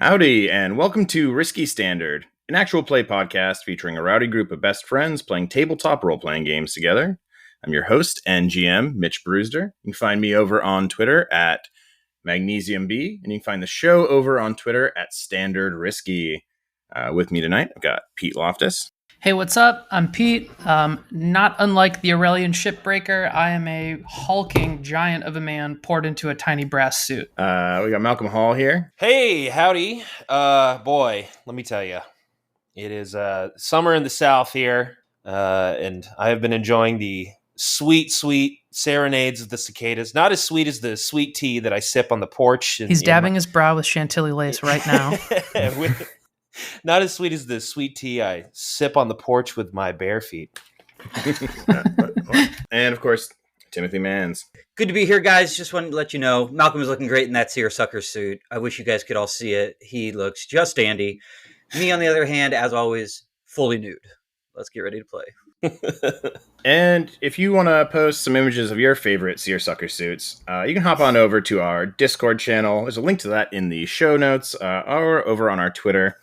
Howdy, and welcome to Risky Standard, an actual play podcast featuring a rowdy group of best friends playing tabletop role-playing games together. I'm your host and GM, Mitch Broesder. You can find me over on Twitter at MagnesiumB, and you can find the show over on Twitter at Standard Risky. With me tonight, I've got Pete Loftus. Hey, what's up? I'm Pete. Not unlike the Aurelian shipbreaker, I am a hulking giant of a man poured into a tiny brass suit. We got Malcolm Hall here. Hey, howdy. Boy, let me tell you, it is summer in the South here, and I have been enjoying the sweet, sweet serenades of the cicadas. Not as sweet as the sweet tea that I sip on the porch. He's dabbing his brow with Chantilly lace right now. Not as sweet as the sweet tea I sip on the porch with my bare feet. And, of course, Timothy Mans. Good to be here, guys. Just wanted to let you know, Malcolm is looking great in that seersucker suit. I wish you guys could all see it. He looks just dandy. Me, on the other hand, as always, fully nude. Let's get ready to play. And if you want to post some images of your favorite seersucker suits, you can hop on over to our Discord channel. There's a link to that in the show notes or over on our Twitter.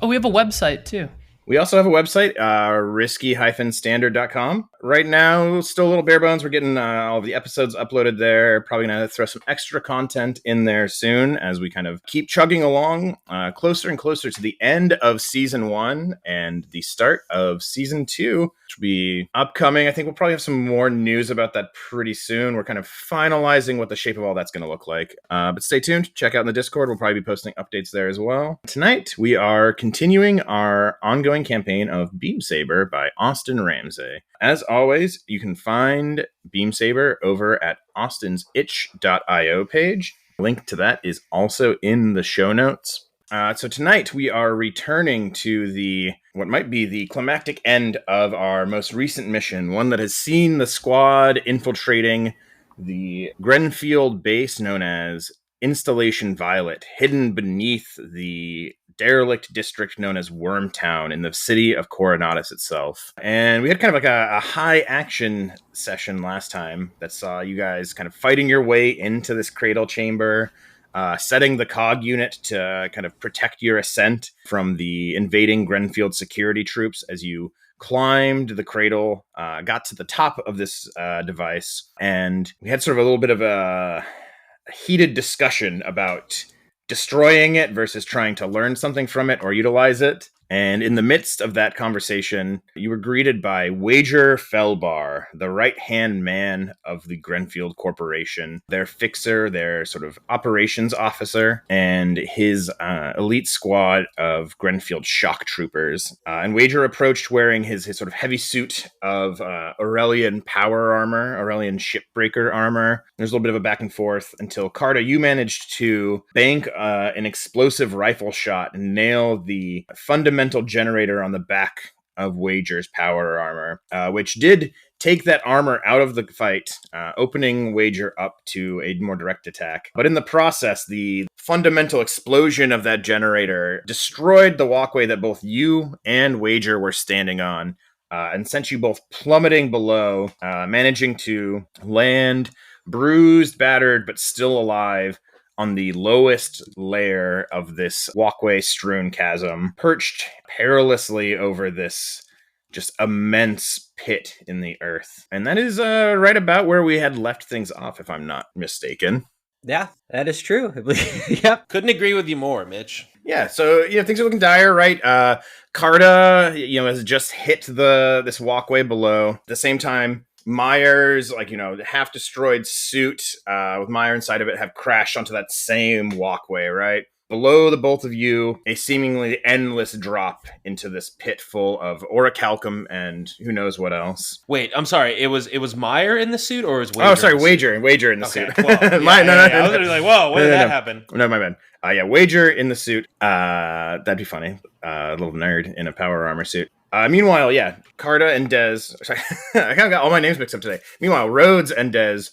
Oh, we have a website, too. We also have a website, risky-standard.com. Right now, still a little bare bones. We're getting all of the episodes uploaded there. Probably going to throw some extra content in there soon as we kind of keep chugging along closer and closer to the end of Season 1 and the start of Season 2, which will be upcoming. I think we'll probably have some more news about that pretty soon. We're kind of finalizing what the shape of all that's going to look like. But stay tuned. Check out in the Discord. We'll probably be posting updates there as well. Tonight, we are continuing our ongoing campaign of Beam Saber by Austin Ramsey. As always, you can find Beam Saber over at austinsitch.io page. Link to that is also in the show notes. So tonight we are returning to what might be the climactic end of our most recent mission, one that has seen the squad infiltrating the Grenfield base known as Installation Violet, hidden beneath the derelict district known as Wormtown in the city of Coronatus itself. And we had kind of like a high action session last time that saw you guys kind of fighting your way into this cradle chamber, setting the cog unit to kind of protect your ascent from the invading Grenfield security troops as you climbed the cradle, got to the top of this device, and we had sort of a little bit of a heated discussion about destroying it versus trying to learn something from it or utilize it. And in the midst of that conversation, you were greeted by Wager Felbar, the right-hand man of the Grenfield Corporation, their fixer, their sort of operations officer, and his elite squad of Grenfield shock troopers. And Wager approached wearing his sort of heavy suit of Aurelian power armor, Aurelian shipbreaker armor. There's a little bit of a back and forth until, Carta, you managed to bank an explosive rifle shot and nail the fundamental generator on the back of Wager's power armor, which did take that armor out of the fight, opening Wager up to a more direct attack. But in the process, the fundamental explosion of that generator destroyed the walkway that both you and Wager were standing on, and sent you both plummeting below, managing to land bruised, battered, but still alive on the lowest layer of this walkway-strewn chasm, perched perilously over this just immense pit in the earth. And that is right about where we had left things off, if I'm not mistaken. Yeah, that is true. Yep. Couldn't agree with you more, Mitch. Yeah, so things are looking dire, right? Carta, has just hit this walkway below. At the same time, Myers, half destroyed suit with Meyer inside of it, have crashed onto that same walkway, right? Below the both of you, a seemingly endless drop into this pit full of orichalcum and who knows what else. Wait, I'm sorry. It was Meyer in the suit, or was Wager? Oh, sorry, Wager in the suit. Well, I was gonna be like, whoa, when did that happen? No, my bad. Yeah, Wager in the suit. That'd be funny. A little nerd in a power armor suit. Meanwhile, yeah, Carta and Des. Sorry, I kind of got all my names mixed up today. Meanwhile, Rhodes and Des,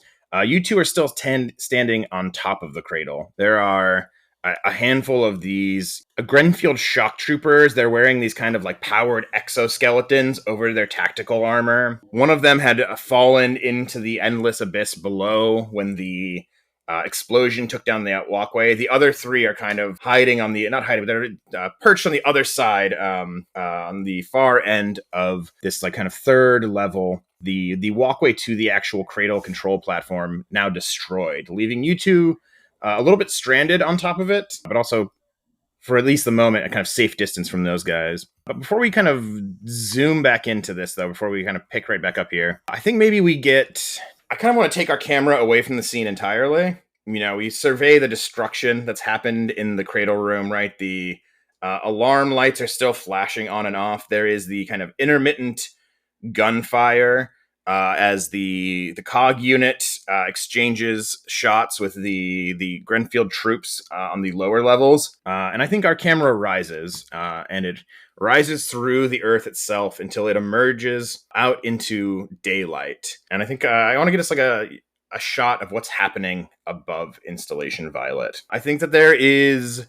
you two are still standing on top of the cradle. There are a handful of these Grenfield shock troopers. They're wearing these kind of like powered exoskeletons over their tactical armor. One of them had fallen into the endless abyss below when the explosion took down the walkway. The other three are kind of hiding on the, not hiding, but they're perched on the other side, on the far end of this like kind of third level. The walkway to the actual cradle control platform now destroyed, leaving you two a little bit stranded on top of it, but also for at least the moment, a kind of safe distance from those guys. But before we kind of zoom back into this, though, before we kind of pick right back up here, I think maybe I kind of want to take our camera away from the scene entirely. We survey the destruction that's happened in the cradle room, right? The alarm lights are still flashing on and off. There is the kind of intermittent gunfire as the COG unit exchanges shots with the Grenfield troops on the lower levels. And I think our camera rises, and it rises through the earth itself until it emerges out into daylight. And I think I want to get us like a shot of what's happening above Installation Violet. I think that there is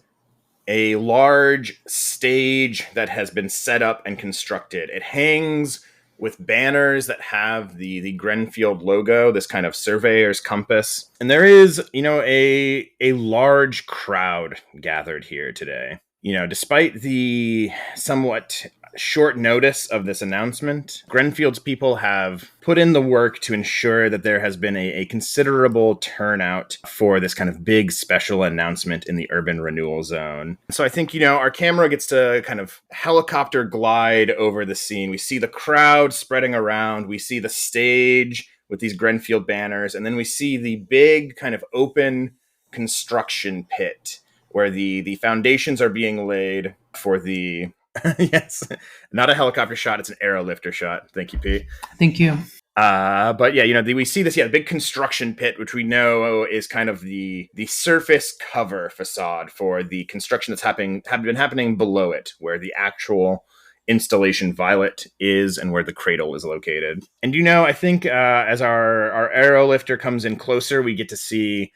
a large stage that has been set up and constructed. It hangs with banners that have the Grenfield logo, this kind of surveyor's compass. And there is, a large crowd gathered here today. Despite the somewhat short notice of this announcement, Grenfield's people have put in the work to ensure that there has been a considerable turnout for this kind of big special announcement in the urban renewal zone. So I think, our camera gets to kind of helicopter glide over the scene. We see the crowd spreading around. We see the stage with these Grenfield banners. And then we see the big kind of open construction pit where the foundations are being laid for the... Yes, not a helicopter shot. It's an aerolifter shot. Thank you, Pete. Thank you. But yeah, we see this, big construction pit, which we know is kind of the surface cover facade for the construction that's been happening below it, where the actual Installation Violet is and where the cradle is located. And I think as our aerolifter comes in closer, we get to see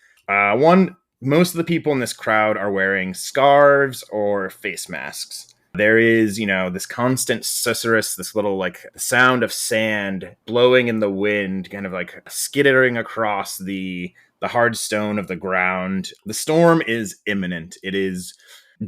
most of the people in this crowd are wearing scarves or face masks. There is, this constant susurrus, this little like sound of sand blowing in the wind, kind of like skittering across the hard stone of the ground. The storm is imminent. It is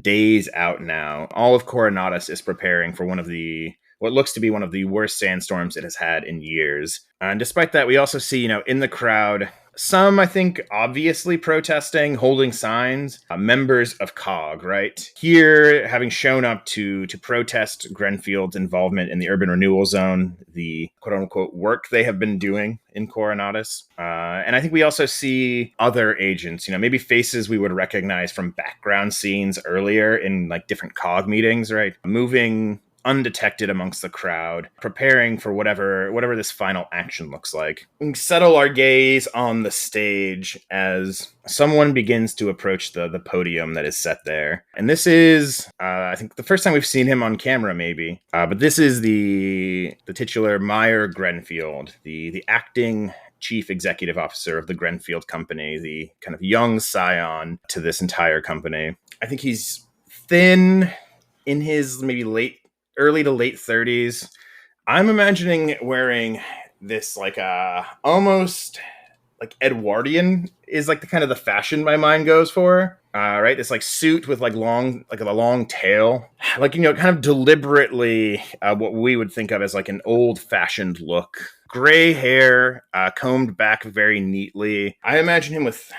days out now. All of Coronatus is preparing for what looks to be one of the worst sandstorms it has had in years. And despite that, we also see, in the crowd, some, I think, obviously protesting, holding signs, members of COG, right? Here, having shown up to protest Grenfield's involvement in the urban renewal zone, the quote-unquote work they have been doing in Coronatus. And I think we also see other agents, maybe faces we would recognize from background scenes earlier in like different COG meetings, right? Moving undetected amongst the crowd, preparing for whatever this final action looks like. We settle our gaze on the stage as someone begins to approach the podium that is set there. And this is, I think, the first time we've seen him on camera, maybe. But this is the titular Meyer Grenfield, the acting chief executive officer of the Grenfield Company, the kind of young scion to this entire company. I think he's thin, in his maybe early to late 30s. I'm imagining wearing this like almost like Edwardian is like the kind of the fashion my mind goes for. Right, this like suit with like a long tail, like kind of deliberately what we would think of as like an old-fashioned look. Gray hair, combed back very neatly. I imagine him with,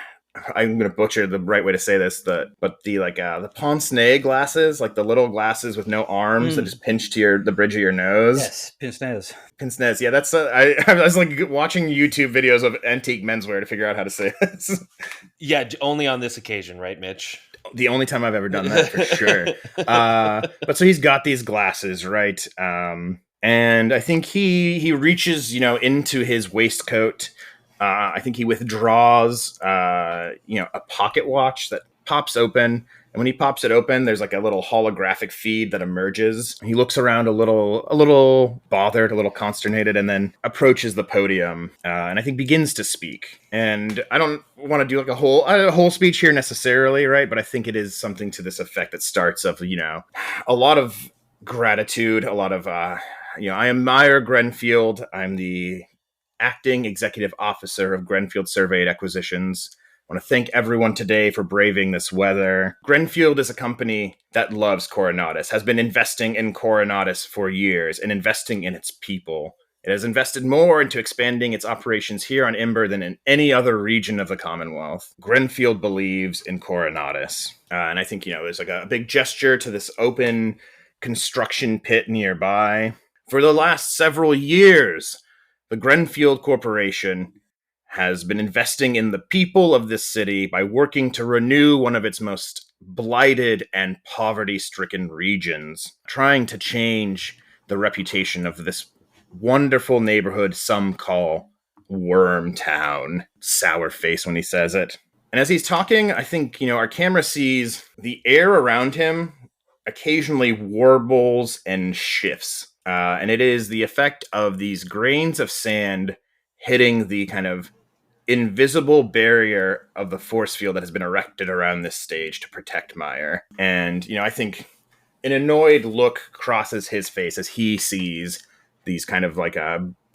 I'm going to butcher the right way to say this, but the pince-nez glasses, like the little glasses with no arms that just pinch to the bridge of your nose. Yes, pince-nez. Pince-nez, yeah, that's I was like watching YouTube videos of antique menswear to figure out how to say this. Yeah, only on this occasion, right, Mitch? The only time I've ever done that, for sure. But so he's got these glasses, right? And I think he reaches, into his waistcoat. I think he withdraws, a pocket watch that pops open. And when he pops it open, there's like a little holographic feed that emerges. He looks around a little bothered, a little consternated, and then approaches the podium and I think begins to speak. And I don't want to do like a whole speech here necessarily, right? But I think it is something to this effect that starts of, a lot of gratitude, a lot of, I admire Grenfield. I'm the acting executive officer of Grenfield Surveyed Acquisitions. I want to thank everyone today for braving this weather. Grenfield is a company that loves Coronatus, has been investing in Coronatus for years and investing in its people. It has invested more into expanding its operations here on Imber than in any other region of the Commonwealth. Grenfield believes in Coronatus. And I think, there's like a big gesture to this open construction pit nearby. For the last several years, the Grenfield Corporation has been investing in the people of this city by working to renew one of its most blighted and poverty-stricken regions, trying to change the reputation of this wonderful neighborhood some call Wormtown. Sour face when he says it. And as he's talking, I think, our camera sees the air around him occasionally warbles and shifts. And it is the effect of these grains of sand hitting the kind of invisible barrier of the force field that has been erected around this stage to protect Meyer. And, I think an annoyed look crosses his face as he sees these kind of like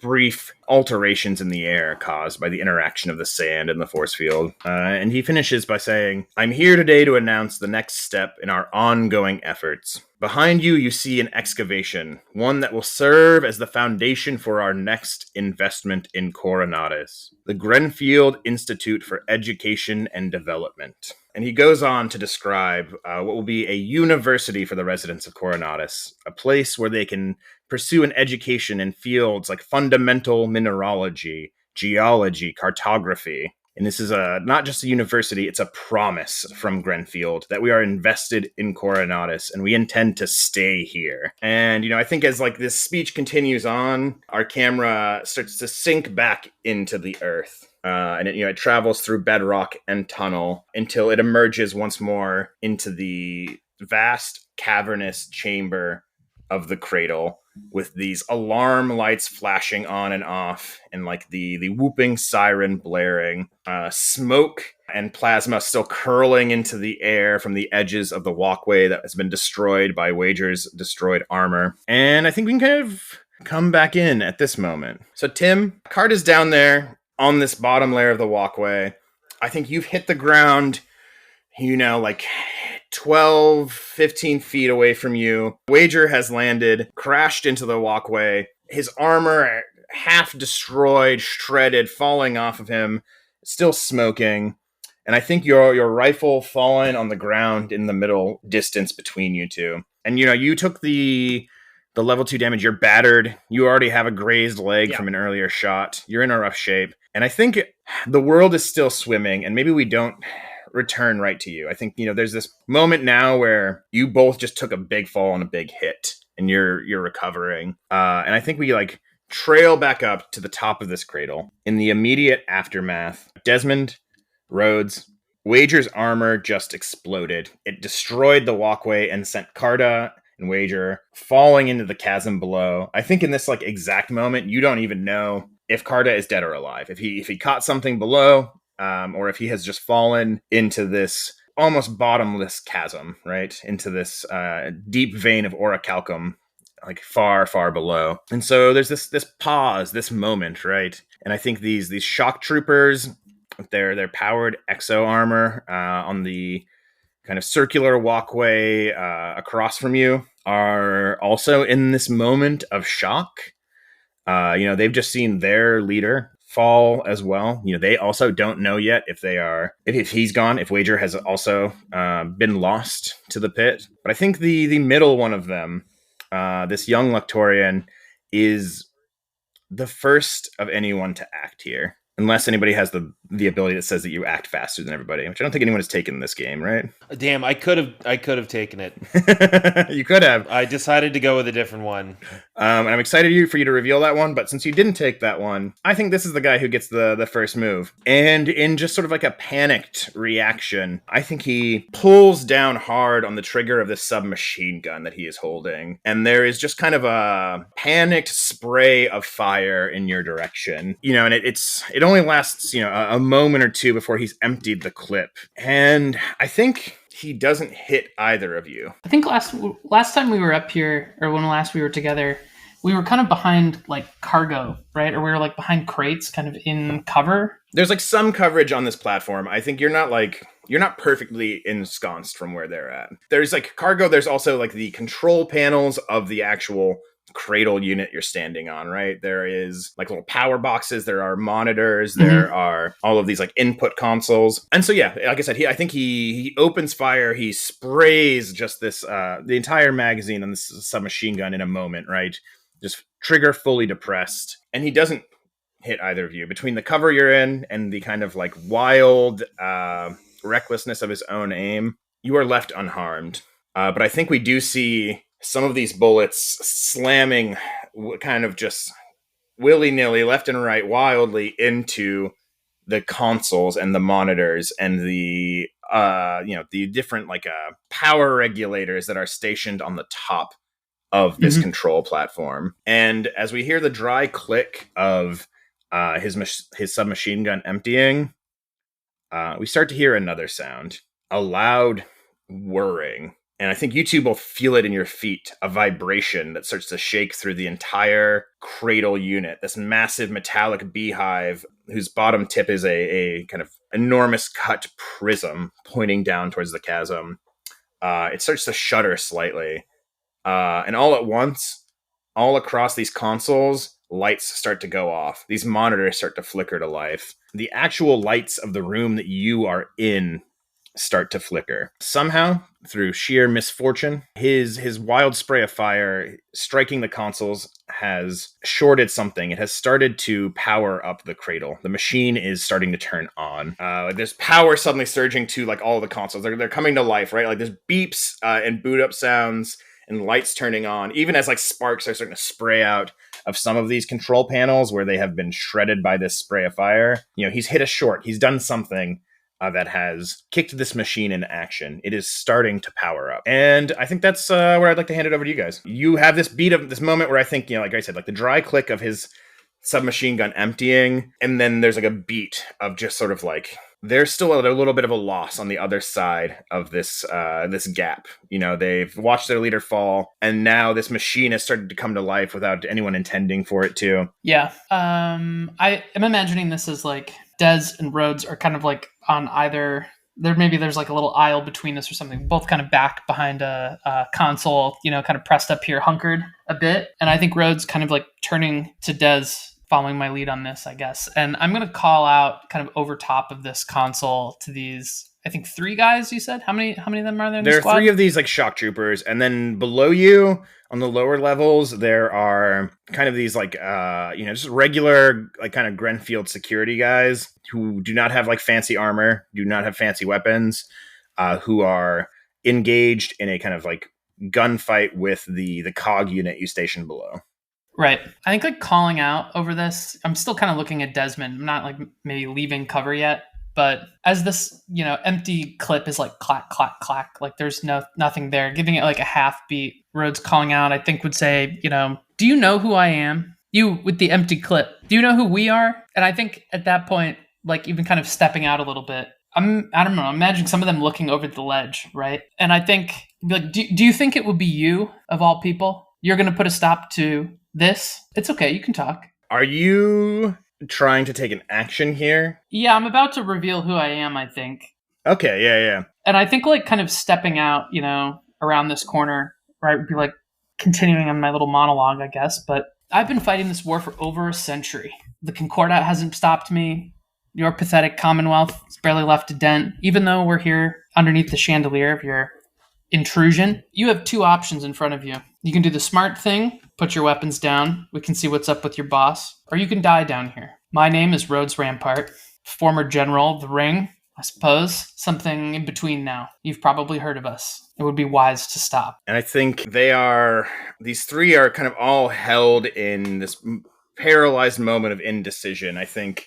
brief alterations in the air caused by the interaction of the sand and the force field. And he finishes by saying, "I'm here today to announce the next step in our ongoing efforts. Behind you, you see an excavation, one that will serve as the foundation for our next investment in Coronatus, the Grenfield Institute for Education and Development." And he goes on to describe what will be a university for the residents of Coronatus, a place where they can pursue an education in fields like fundamental mineralogy, geology, cartography. And this is not just a university, it's a promise from Grenfield that we are invested in Coronatus and we intend to stay here. And, I think as like this speech continues on, our camera starts to sink back into the earth. And it travels through bedrock and tunnel until it emerges once more into the vast cavernous chamber of the cradle, with these alarm lights flashing on and off and like the whooping siren blaring, smoke and plasma still curling into the air from the edges of the walkway that has been destroyed by Wager's destroyed armor. And I think we can kind of come back in at this moment. So Tim, Carta's down there on this bottom layer of the walkway. I think you've hit the ground, like 12, 15 feet away from you. Wager has landed, crashed into the walkway. His armor half destroyed, shredded, falling off of him, still smoking. And I think your rifle fallen on the ground in the middle distance between you two. And, you took the level 2 damage. You're battered. You already have a grazed leg from an earlier shot. You're in a rough shape. And I think the world is still swimming, and maybe we don't return right to you. I think, there's this moment now where you both just took a big fall and a big hit, and you're recovering. And I think we trail back up to the top of this cradle. In the immediate aftermath, Desmond, Rhodes, Wager's armor just exploded. It destroyed the walkway and sent Carta and Wager falling into the chasm below. I think in this exact moment, you don't even know if Carta is dead or alive. If he caught something below, or if he has just fallen into this almost bottomless chasm, right? Into this deep vein of orichalcum, far, far below. And so there's this pause, this moment, right? And I think these shock troopers, their powered exo armor on the kind of circular walkway across from you are also in this moment of shock. They've just seen their leader fall as well. They also don't know yet if he's gone, if Wager has also been lost to the pit. But I think the middle one of them, this young Lectorian, is the first of anyone to act here. Unless anybody has the the ability that says that you act faster than everybody, which I don't think anyone has taken in this game, right? Damn, I could have taken it. You could have. I decided to go with a different one. And I'm excited for you to reveal that one, but since you didn't take that one, I think this is the guy who gets the first move. And in just sort of like a panicked reaction, I think he pulls down hard on the trigger of this submachine gun that he is holding. And there is just kind of a panicked spray of fire in your direction. And it only lasts, a moment or two before he's emptied the clip. And I think he doesn't hit either of you. I think last time we were up here, or when last we were together, we were kind of behind like cargo, right? Or we were like behind crates, kind of in cover. There's like some coverage on this platform. I think you're not perfectly ensconced from where they're at. There's like cargo. There's also like the control panels of the actual cradle unit you're standing on, right? There is like little power boxes, there are monitors, there are all of these like input consoles. And so yeah, like I said, I think he opens fire, he sprays just this the entire magazine on this submachine gun in a moment, right? Just trigger fully depressed. And he doesn't hit either of you. Between the cover you're in and the kind of like wild recklessness of his own aim, you are left unharmed. But I think we do see some of these bullets slamming kind of just willy-nilly, left and right, wildly into the consoles and the monitors and the different like power regulators that are stationed on the top of this control platform. And as we hear the dry click of his submachine gun emptying, we start to hear another sound, a loud whirring. And I think you two both feel it in your feet, a vibration that starts to shake through the entire cradle unit, this massive metallic beehive whose bottom tip is a kind of enormous cut prism pointing down towards the chasm. It starts to shudder slightly. And all at once, all across these consoles, lights start to go off. These monitors start to flicker to life. The actual lights of the room that you are in start to flicker. Somehow, through sheer misfortune, his wild spray of fire striking the consoles has shorted something. It has started to power up the cradle. The machine is starting to turn on. There's power suddenly surging to like all the consoles. They're coming to life, right? Like there's beeps and boot up sounds and lights turning on, even as like sparks are starting to spray out of some of these control panels where they have been shredded by this spray of fire. He's hit a short. He's done something that has kicked this machine into action. It is starting to power up. And I think that's where I'd like to hand it over to you guys. You have this beat of this moment where I think, like I said, like the dry click of his submachine gun emptying, and then there's like a beat of just sort of like, there's still a little bit of a loss on the other side of this this gap. They've watched their leader fall, and now this machine has started to come to life without anyone intending for it to. Yeah. I am imagining this as like Des and Rhodes are kind of like on either there's like a little aisle between us or something, both kind of back behind a console, kind of pressed up here, hunkered a bit. And I think Rhodes kind of like turning to Des, following my lead on this, I guess. And I'm going to call out kind of over top of this console to these, I think 3 guys, you said? How many of them are there in the squad? There are 3 of these like shock troopers. And then below you on the lower levels, there are kind of these like, just regular like kind of Grenfield security guys who do not have like fancy armor, do not have fancy weapons, who are engaged in a kind of like gunfight with the cog unit you stationed below. Right. I think like calling out over this, I'm still kind of looking at Desmond. I'm not like maybe leaving cover yet, but as this, empty clip is like clack, clack, clack, like there's nothing there, giving it like a half beat. Rhodes calling out, I think would say, do you know who I am? You with the empty clip. Do you know who we are? And I think at that point, like even kind of stepping out a little bit, I don't know, I'm imagining some of them looking over the ledge, right? And I think, like, do you think it would be you, of all people? You're going to put a stop to this? It's okay, you can talk. Are you trying to take an action here? Yeah, I'm about to reveal who I am, I think. Okay, yeah. And I think like kind of stepping out, around this corner, right, would be like continuing on my little monologue, I guess. But I've been fighting this war for over a century. The Concordat hasn't stopped me. Your pathetic Commonwealth has barely left a dent. Even though we're here underneath the chandelier of your intrusion, you have 2 options in front of you. You can do the smart thing, put your weapons down, we can see what's up with your boss, or you can die down here. My name is Rhodes Rampart. former general of the ring, I suppose. Something in between now. You've probably heard of us. It would be wise to stop. And I think these three are kind of all held in this paralyzed moment of indecision. I think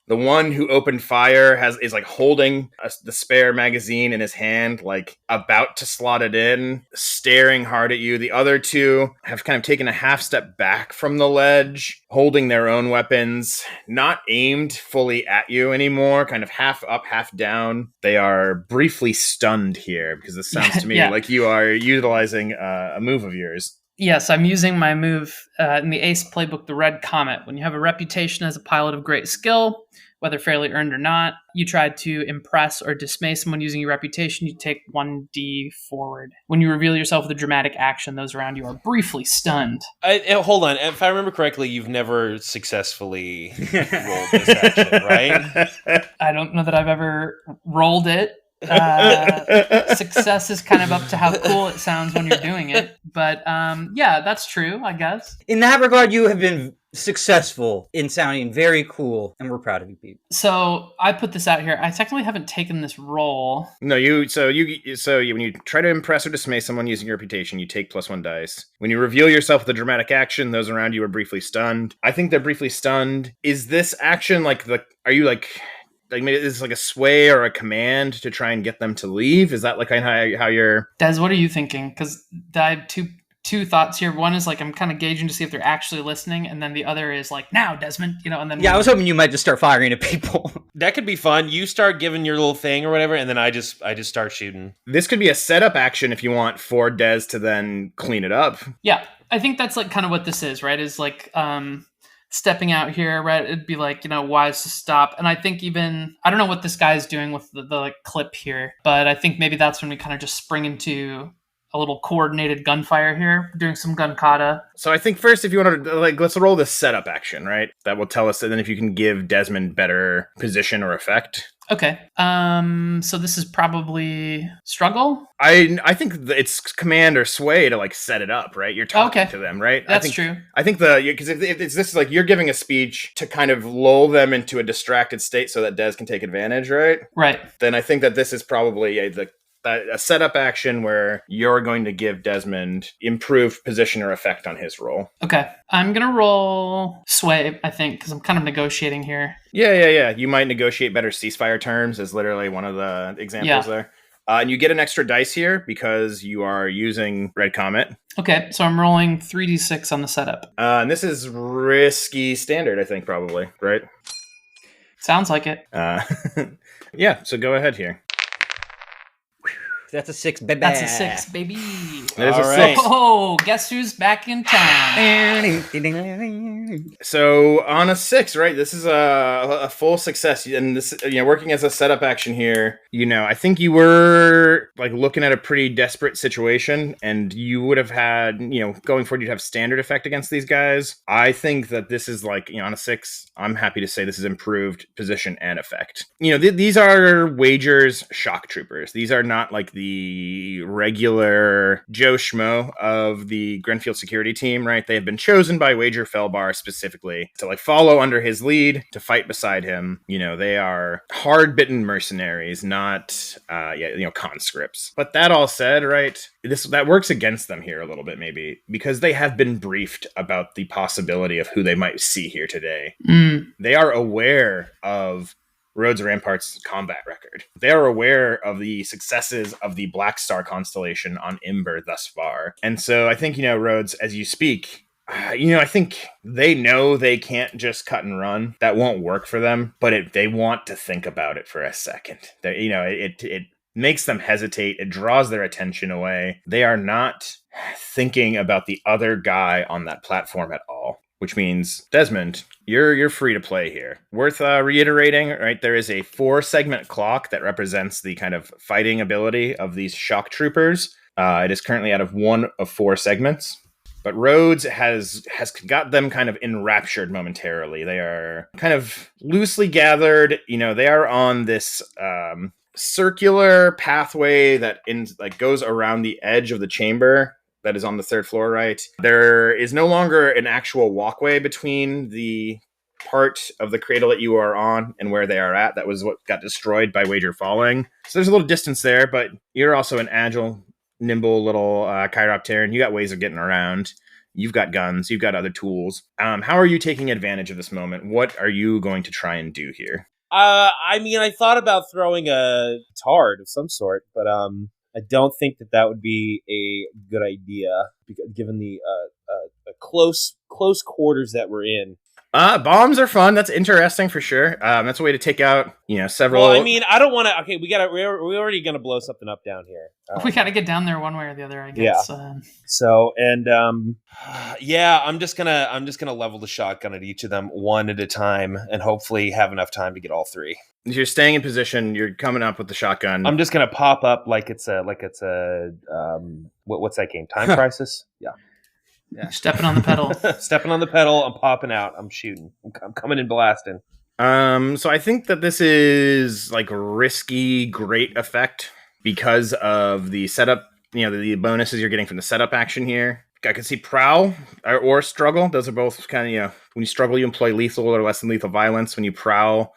the one who opened fire is like holding the spare magazine in his hand, like about to slot it in, staring hard at you. The other two have kind of taken a half step back from the ledge, holding their own weapons, not aimed fully at you anymore, kind of half up, half down. They are briefly stunned here because this sounds to me like you are utilizing a move of yours. Yes, I'm using my move in the Ace playbook, the Red Comet. When you have a reputation as a pilot of great skill, whether fairly earned or not, you try to impress or dismay someone using your reputation, you take 1d forward. When you reveal yourself with a dramatic action, those around you are briefly stunned. Hold on. If I remember correctly, you've never successfully rolled this action, right? I don't know that I've ever rolled it. Success is kind of up to how cool it sounds when you're doing it, but yeah, that's true, I guess. In that regard, you have been successful in sounding very cool, and we're proud of you, Pete. So I put this out here. I technically haven't taken this roll. No, when you try to impress or dismay someone using your reputation, you take +1 dice. When you reveal yourself with a dramatic action, those around you are briefly stunned. I think they're briefly stunned. Is this action are you maybe it's like a sway or a command to try and get them to leave? Is that like kind of how you're... Des, what are you thinking? Because I have two thoughts here. One is like I'm kind of gauging to see if they're actually listening, and then the other is like, now, Desmond, and then... Yeah, I was hoping you might just start firing at people. That could be fun. You start giving your little thing or whatever, and then I just start shooting. This could be a setup action if you want for Des to then clean it up. Yeah, I think that's like kind of what this is, right? Is like... stepping out here, right? It'd be like, wise to stop. And I think even, I don't know what this guy's doing with the like clip here, but I think maybe that's when we kind of just spring into a little coordinated gunfire here, doing some gun kata. So I think first, if you want to, let's roll this setup action, right? That will tell us, and then if you can give Desmond better position or effect. Okay. So this is probably struggle. I think it's command or sway to like set it up, right? You're talking to them, right? That's true. I think because if this is like you're giving a speech to kind of lull them into a distracted state so that Des can take advantage, right? Right. Then I think that this is probably a setup action where you're going to give Desmond improved position or effect on his roll. Okay. I'm going to roll sway, I think, because I'm kind of negotiating here. Yeah. You might negotiate better ceasefire terms is literally one of the examples there. And you get an extra dice here because you are using Red Comet. Okay, so I'm rolling 3d6 on the setup. And this is risky standard, I think, probably, right? Sounds like it. Yeah, so go ahead here. That's a 6, baby. That's a 6, baby. There's a 6. Oh, guess who's back in town? So on a 6, right? This is a full success, and this, working as a setup action here. I think you were like looking at a pretty desperate situation, and you would have had, going forward, you'd have standard effect against these guys. I think that this is like, on a 6. I'm happy to say this is improved position and effect. These are Wager's shock troopers. These are not like the regular Joe Schmo of the Grenfield security team, right? They have been chosen by Wager Felbar specifically to like follow under his lead, to fight beside him. They are hard-bitten mercenaries, not conscripts. But that all said, right, that works against them here a little bit, maybe, because they have been briefed about the possibility of who they might see here today. They are aware of Rhodes Rampart's combat record. They are aware of the successes of the Black Star Constellation on Imber thus far. And so I think, Rhodes, as you speak, I think they know they can't just cut and run. That won't work for them, but they want to think about it for a second. It makes them hesitate. It draws their attention away. They are not thinking about the other guy on that platform at all. Which means, Desmond, you're free to play here. Worth reiterating, right? There is a 4-segment clock that represents the kind of fighting ability of these shock troopers. It is currently out of 1 of 4 segments. But Rhodes has got them kind of enraptured momentarily. They are kind of loosely gathered. They are on this circular pathway that goes around the edge of the chamber. That is on the 3rd floor, right? There is no longer an actual walkway between the part of the cradle that you are on and where they are at. That was what got destroyed by Wager falling. So there's a little distance there, but you're also an agile, nimble little chiropteran. You got ways of getting around. You've got guns. You've got other tools. How are you taking advantage of this moment? What are you going to try and do here? I mean, I thought about throwing a tard of some sort, but I don't think that would be a good idea, given the close quarters that we're in. Bombs are fun. That's interesting for sure. That's a way to take out, several. Well, I mean, I don't want to. Okay, we're already gonna blow something up down here. We gotta get down there one way or the other, I guess. Yeah. So, and yeah, I'm just gonna level the shotgun at each of them one at a time, and hopefully have enough time to get all three. You're staying in position. You're coming up with the shotgun. I'm just gonna pop up like it's a what's that game? Time Crisis? Yeah. Stepping on the pedal. Stepping on the pedal. I'm popping out. I'm shooting. I'm coming and blasting. So I think that this is like risky, great effect because of the setup. The bonuses you're getting from the setup action here. I can see prowl or struggle. Those are both kind of when you struggle, you employ lethal or less than lethal violence. When you prowl,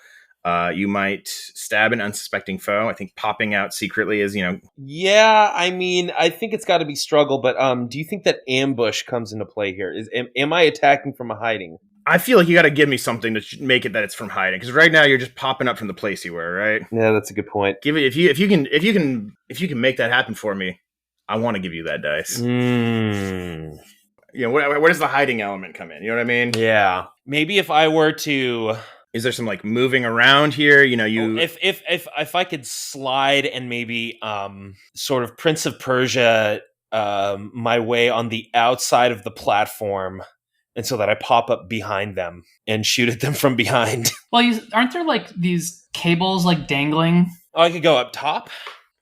you might stab an unsuspecting foe. I think popping out secretly is, Yeah, I mean, I think it's got to be struggle, but do you think that ambush comes into play here? Am I attacking from a hiding? I feel like you got to give me something to make it that it's from hiding, because right now you're just popping up from the place you were, right? Yeah, that's a good point. Give it if you can make that happen for me. I want to give you that dice. Where does the hiding element come in? You know what I mean? Yeah, maybe if I were to. Is there some like moving around here? If I could slide and maybe sort of Prince of Persia my way on the outside of the platform, and so that I pop up behind them and shoot at them from behind. Well, aren't there like these cables like dangling? Oh, I could go up top.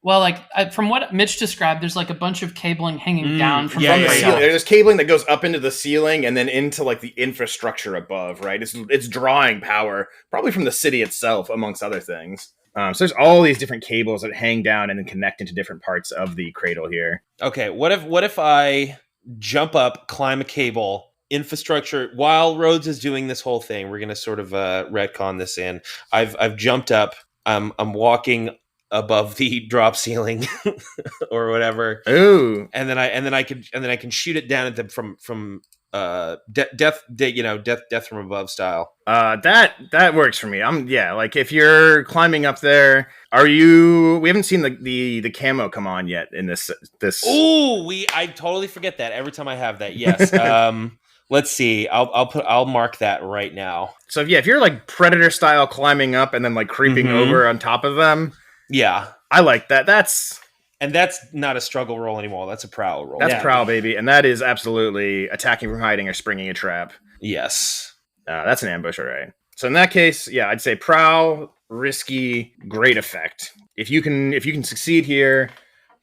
Well, from what Mitch described, there's like a bunch of cabling hanging down from the ceiling. There's cabling that goes up into the ceiling and then into like the infrastructure above, right? It's drawing power, probably from the city itself, amongst other things. So there's all these different cables that hang down and then connect into different parts of the cradle here. Okay, what if I jump up, climb a cable, infrastructure, while Rhodes is doing this whole thing? We're gonna sort of retcon this in. I've jumped up. I'm walking above the drop ceiling or whatever. Ooh. And then I can shoot it down at them from death from above style. That works for me. Like if you're climbing up there, we haven't seen the camo come on yet in this. Ooh, I totally forget that every time I have that. Yes. Let's see. I'll mark that right now. So if you're like Predator style climbing up and then like creeping over on top of them. Yeah. I like that. That's not a struggle roll anymore. That's a prowl roll. That's prowl, baby. And that is absolutely attacking from hiding or springing a trap. Yes. That's an ambush, all right. So in that case, I'd say prowl, risky, great effect. If you can succeed here,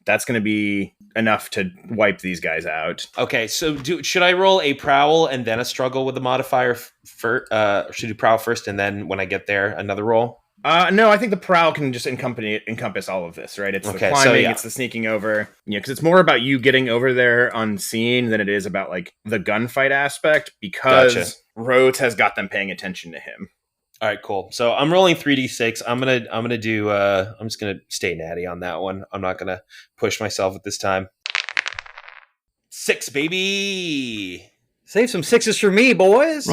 that's going to be enough to wipe these guys out. Okay, so should I roll a prowl and then a struggle with the modifier? Should I do prowl first and then when I get there, another roll? No, I think the prowl can just encompass all of this, right? It's the climbing, it's the sneaking over, because it's more about you getting over there unseen than it is about like the gunfight aspect, because Rhodes has got them paying attention to him. All right, cool. So I'm rolling 3d6. I'm gonna do. I'm just gonna stay natty on that one. I'm not gonna push myself at this time. 6, baby. Save some 6s for me, boys.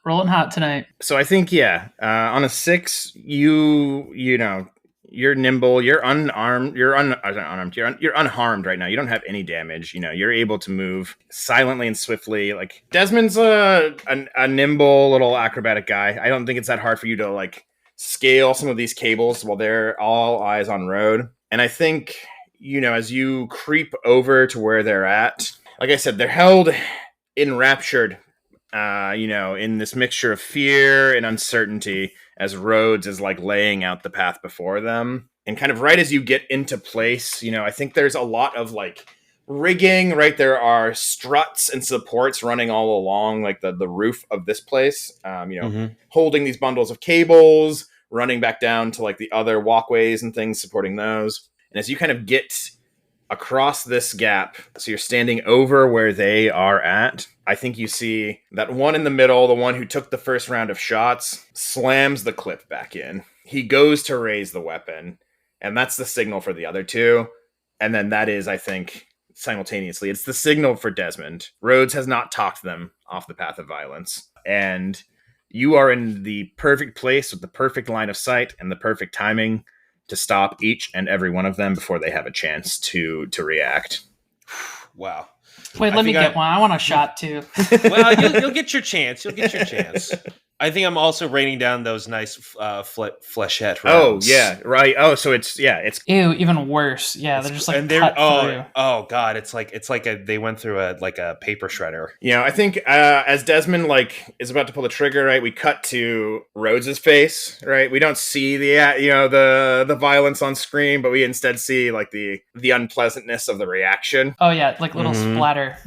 Rolling hot tonight. So I think, on a 6, you're nimble, you're unarmed, you're unharmed right now. You don't have any damage. You're able to move silently and swiftly. Like Desmond's a nimble little acrobatic guy. I don't think it's that hard for you to like scale some of these cables while they're all eyes on road. And I think, as you creep over to where they're at, like I said, they're held enraptured. In this mixture of fear and uncertainty as Rhodes is like laying out the path before them. And kind of right as you get into place, I think there's a lot of like rigging, right? There are struts and supports running all along like the roof of this place, holding these bundles of cables, running back down to like the other walkways and things supporting those. And as you kind of get across this gap, so you're standing over where they are at. I think you see that one in the middle, the one who took the first round of shots, slams the clip back in. He goes to raise the weapon, and that's the signal for the other two. And then that is, I think, simultaneously, it's the signal for Desmond. Rhodes has not talked them off the path of violence. And you are in the perfect place with the perfect line of sight and the perfect timing to stop each and every one of them before they have a chance to react. Wow. Wait, let me get one. I want a shot too. Well, you'll get your chance. You'll get your chance. I think I'm also raining down those nice flechette rounds. Oh yeah, right. Oh, so it's ew, even worse. Yeah, they're just like cut through. Oh god, it's like they went through a paper shredder. I think as Desmond is about to pull the trigger, right? We cut to Rhodes's face, right? We don't see the violence on screen, but we instead see like the unpleasantness of the reaction. Oh yeah, like little splatter.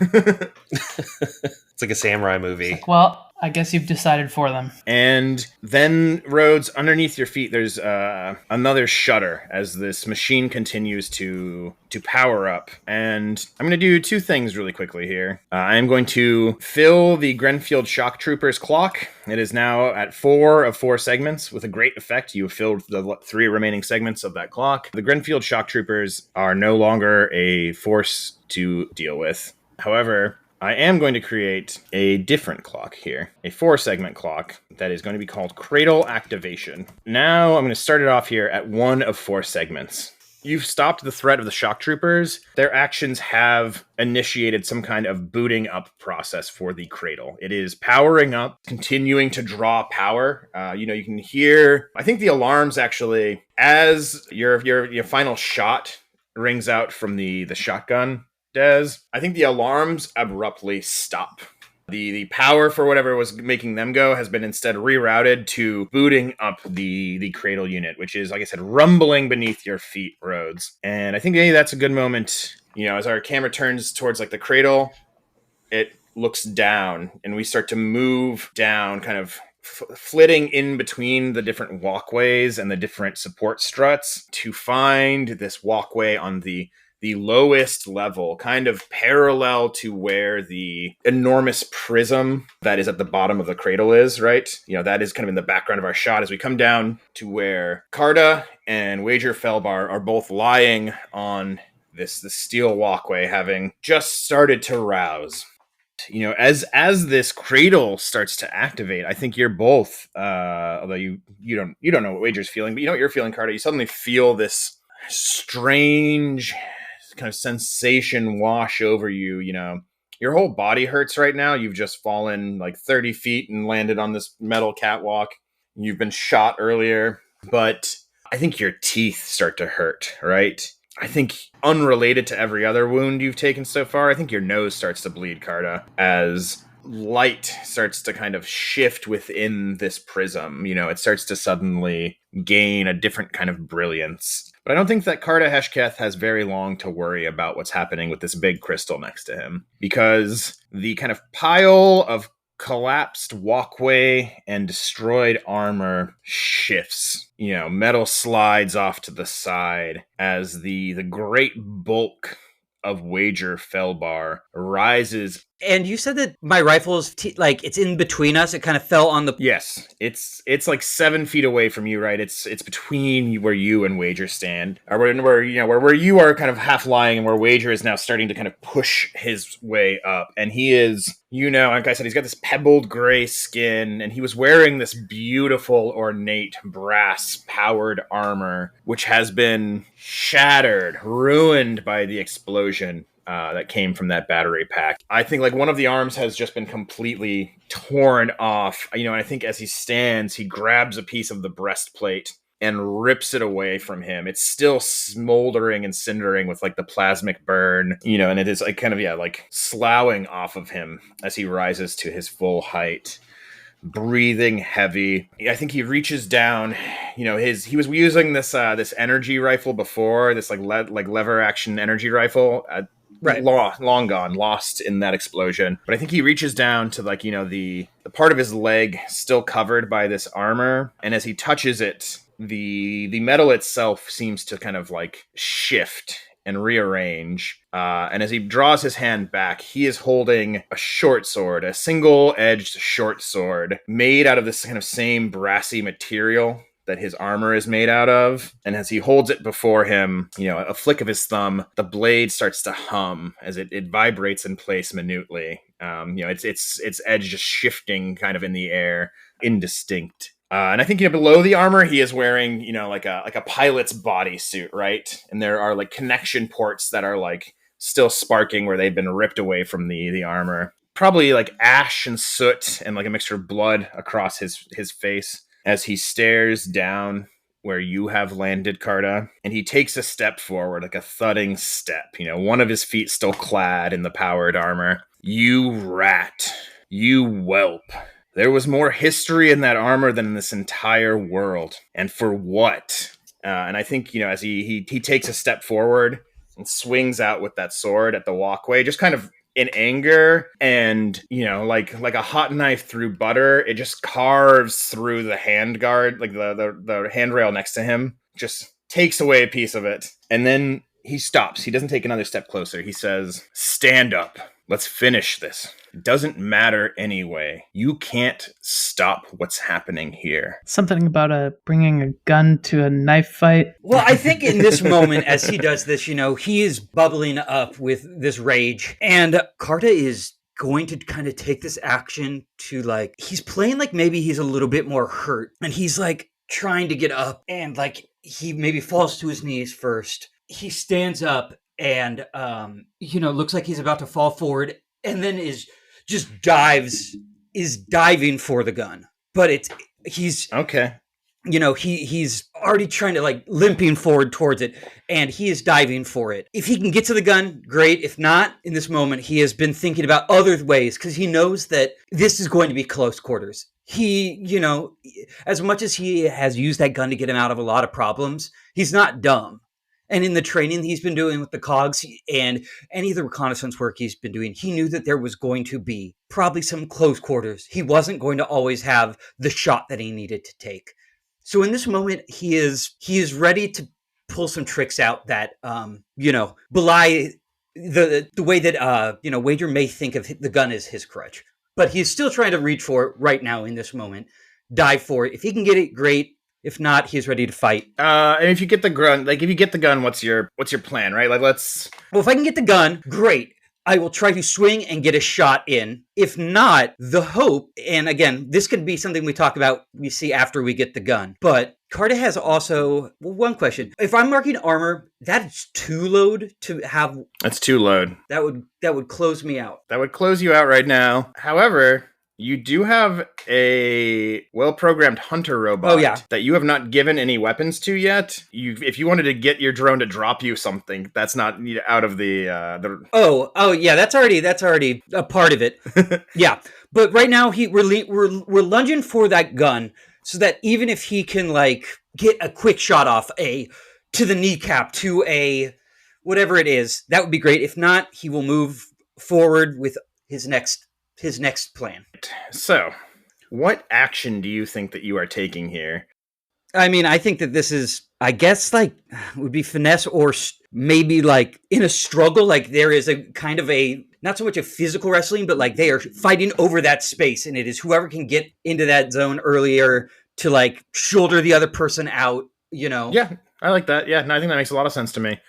It's like a samurai movie. Like, well, I guess you've decided for them. And then, Rhodes, underneath your feet, there's another shutter as this machine continues to power up. And I'm going to do two things really quickly here. I am going to fill the Grenfield Shock Troopers clock. It is now at 4 of 4 segments. With a great effect, you have filled the 3 remaining segments of that clock. The Grenfield Shock Troopers are no longer a force to deal with. However, I am going to create a different clock here, a 4-segment clock that is going to be called Cradle Activation. Now I'm going to start it off here at 1 of 4 segments. You've stopped the threat of the shock troopers. Their actions have initiated some kind of booting up process for the cradle. It is powering up, continuing to draw power. You can hear, I think the alarms actually, as your final shot rings out from the shotgun, Des, I think the alarms abruptly stop. The power for whatever was making them go has been instead rerouted to booting up the cradle unit, which is, like I said, rumbling beneath your feet, Rhodes. And I think maybe that's a good moment, as our camera turns towards like the cradle, it looks down and we start to move down, kind of flitting in between the different walkways and the different support struts to find this walkway on the lowest level, kind of parallel to where the enormous prism that is at the bottom of the cradle is, right? That is kind of in the background of our shot as we come down to where Carta and Wager Felbar are both lying on this steel walkway, having just started to rouse. As this cradle starts to activate, I think you're both, although you don't know what Wager's feeling, but you know what you're feeling, Carta. You suddenly feel this strange kind of sensation wash over you. Your whole body hurts right now. You've just fallen like 30 feet and landed on this metal catwalk. You've been shot earlier, but I think your teeth start to hurt, right? I think unrelated to every other wound you've taken so far, I think your nose starts to bleed, Carta, as light starts to kind of shift within this prism. It starts to suddenly gain a different kind of brilliance. But I don't think that Carta Heshketh has very long to worry about what's happening with this big crystal next to him, because the kind of pile of collapsed walkway and destroyed armor shifts. Metal slides off to the side as the great bulk of Wager Felbar rises. And you said that my rifle is it's in between us. It kind of fell on the. Yes, it's like 7 feet away from you, right? It's between where you and Wager stand, or where you are kind of half lying, and where Wager is now starting to kind of push his way up. And he is, like I said, he's got this pebbled gray skin, and he was wearing this beautiful, ornate brass powered armor, which has been shattered, ruined by the explosion that came from that battery pack. I think like one of the arms has just been completely torn off. And I think as he stands, he grabs a piece of the breastplate and rips it away from him. It's still smoldering and cindering with like the plasmic burn, and it is like kind of, like sloughing off of him as he rises to his full height. Breathing heavy. I think he reaches down. He was using this energy rifle before, this like lever action energy rifle. Right. Long gone, lost in that explosion. But I think he reaches down to the part of his leg still covered by this armor, and as he touches it, the metal itself seems to kind of like shift and rearrange. And as he draws his hand back, he is holding a short sword, a single-edged short sword made out of this kind of same brassy material that his armor is made out of. And as he holds it before him, a flick of his thumb, the blade starts to hum as it vibrates in place minutely. Its edge just shifting kind of in the air, indistinct. And I think below the armor, he is wearing like a pilot's bodysuit, right? And there are like connection ports that are like still sparking where they've been ripped away from the armor. Probably like ash and soot and like a mixture of blood across his face as he stares down where you have landed, Carta, and he takes a step forward, like a thudding step. One of his feet still clad in the powered armor. You rat, you whelp. There was more history in that armor than in this entire world. And for what? And I think, as he takes a step forward and swings out with that sword at the walkway, just kind of in anger and, like a hot knife through butter, it just carves through the handguard, like the handrail next to him, just takes away a piece of it. And then he stops. He doesn't take another step closer. He says, "Stand up. Let's finish this. It doesn't matter anyway. You can't stop what's happening here." Something about bringing a gun to a knife fight. Well, I think in this moment, as he does this, he is bubbling up with this rage. And Carta is going to kind of take this action to like, he's playing like maybe he's a little bit more hurt. And he's like trying to get up and like he maybe falls to his knees first. He stands up and looks like he's about to fall forward, and then is diving for the gun. But he's okay. He's already trying to like limping forward towards it, and he is diving for it. If he can get to the gun, great. If not, in this moment, he has been thinking about other ways because he knows that this is going to be close quarters. He, as much as he has used that gun to get him out of a lot of problems, he's not dumb. And in the training he's been doing with the cogs and any of the reconnaissance work he's been doing, he knew that there was going to be probably some close quarters. He wasn't going to always have the shot that he needed to take. So in this moment, he is ready to pull some tricks out that, belie the way that, Wager may think of the gun as his crutch. But he's still trying to reach for it right now in this moment. Dive for it. If he can get it, great. If not, he's ready to fight. And if you get the gun, what's your plan, right? Like, well, if I can get the gun, great. I will try to swing and get a shot in. If not, the hope, and again, this could be something we see after we get the gun. But Carta has also, one question. If I'm marking armor, that's 2 load to have. That's 2 load. That would close me out. That would close you out right now. However, you do have a well-programmed hunter robot that you have not given any weapons to yet. If you wanted to get your drone to drop you something, that's not out of the. Oh yeah, that's already a part of it. Yeah, but right now we're lunging for that gun so that even if he can like get a quick shot off to the kneecap to a whatever it is, that would be great. If not, he will move forward with his next plan. So, what action do you think that you are taking here? I mean, I think that this is, I guess, like, would be finesse or maybe like in a struggle, like there is a kind of not so much a physical wrestling, but like they are fighting over that space, and it is whoever can get into that zone earlier to like shoulder the other person out, Yeah, I like that. Yeah, no, I think that makes a lot of sense to me.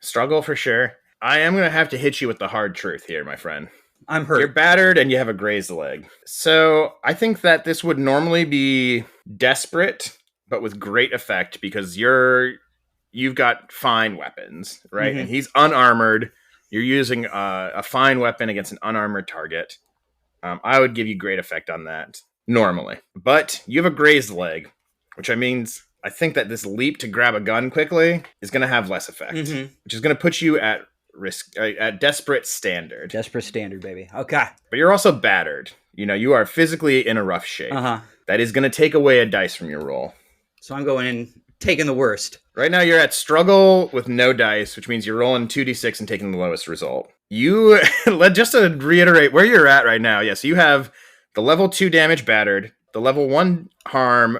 Struggle for sure. I am going to have to hit you with the hard truth here, my friend. I'm hurt. You're battered and you have a grazed leg. So I think that this would normally be desperate, but with great effect because you've got fine weapons, right? Mm-hmm. And he's unarmored. You're using a fine weapon against an unarmored target. I would give you great effect on that normally. But you have a grazed leg, which means I think that this leap to grab a gun quickly is going to have less effect, which is going to put you at risk, at desperate standard. Desperate standard, baby. Okay. But you're also battered. You are physically in a rough shape. That is going to take away a dice from your roll. So I'm going in, taking the worst. Right now you're at struggle with no dice, which means you're rolling 2d6 and taking the lowest result. Just to reiterate where you're at right now. Yes, you have the level 2 damage battered. the level 1 harm,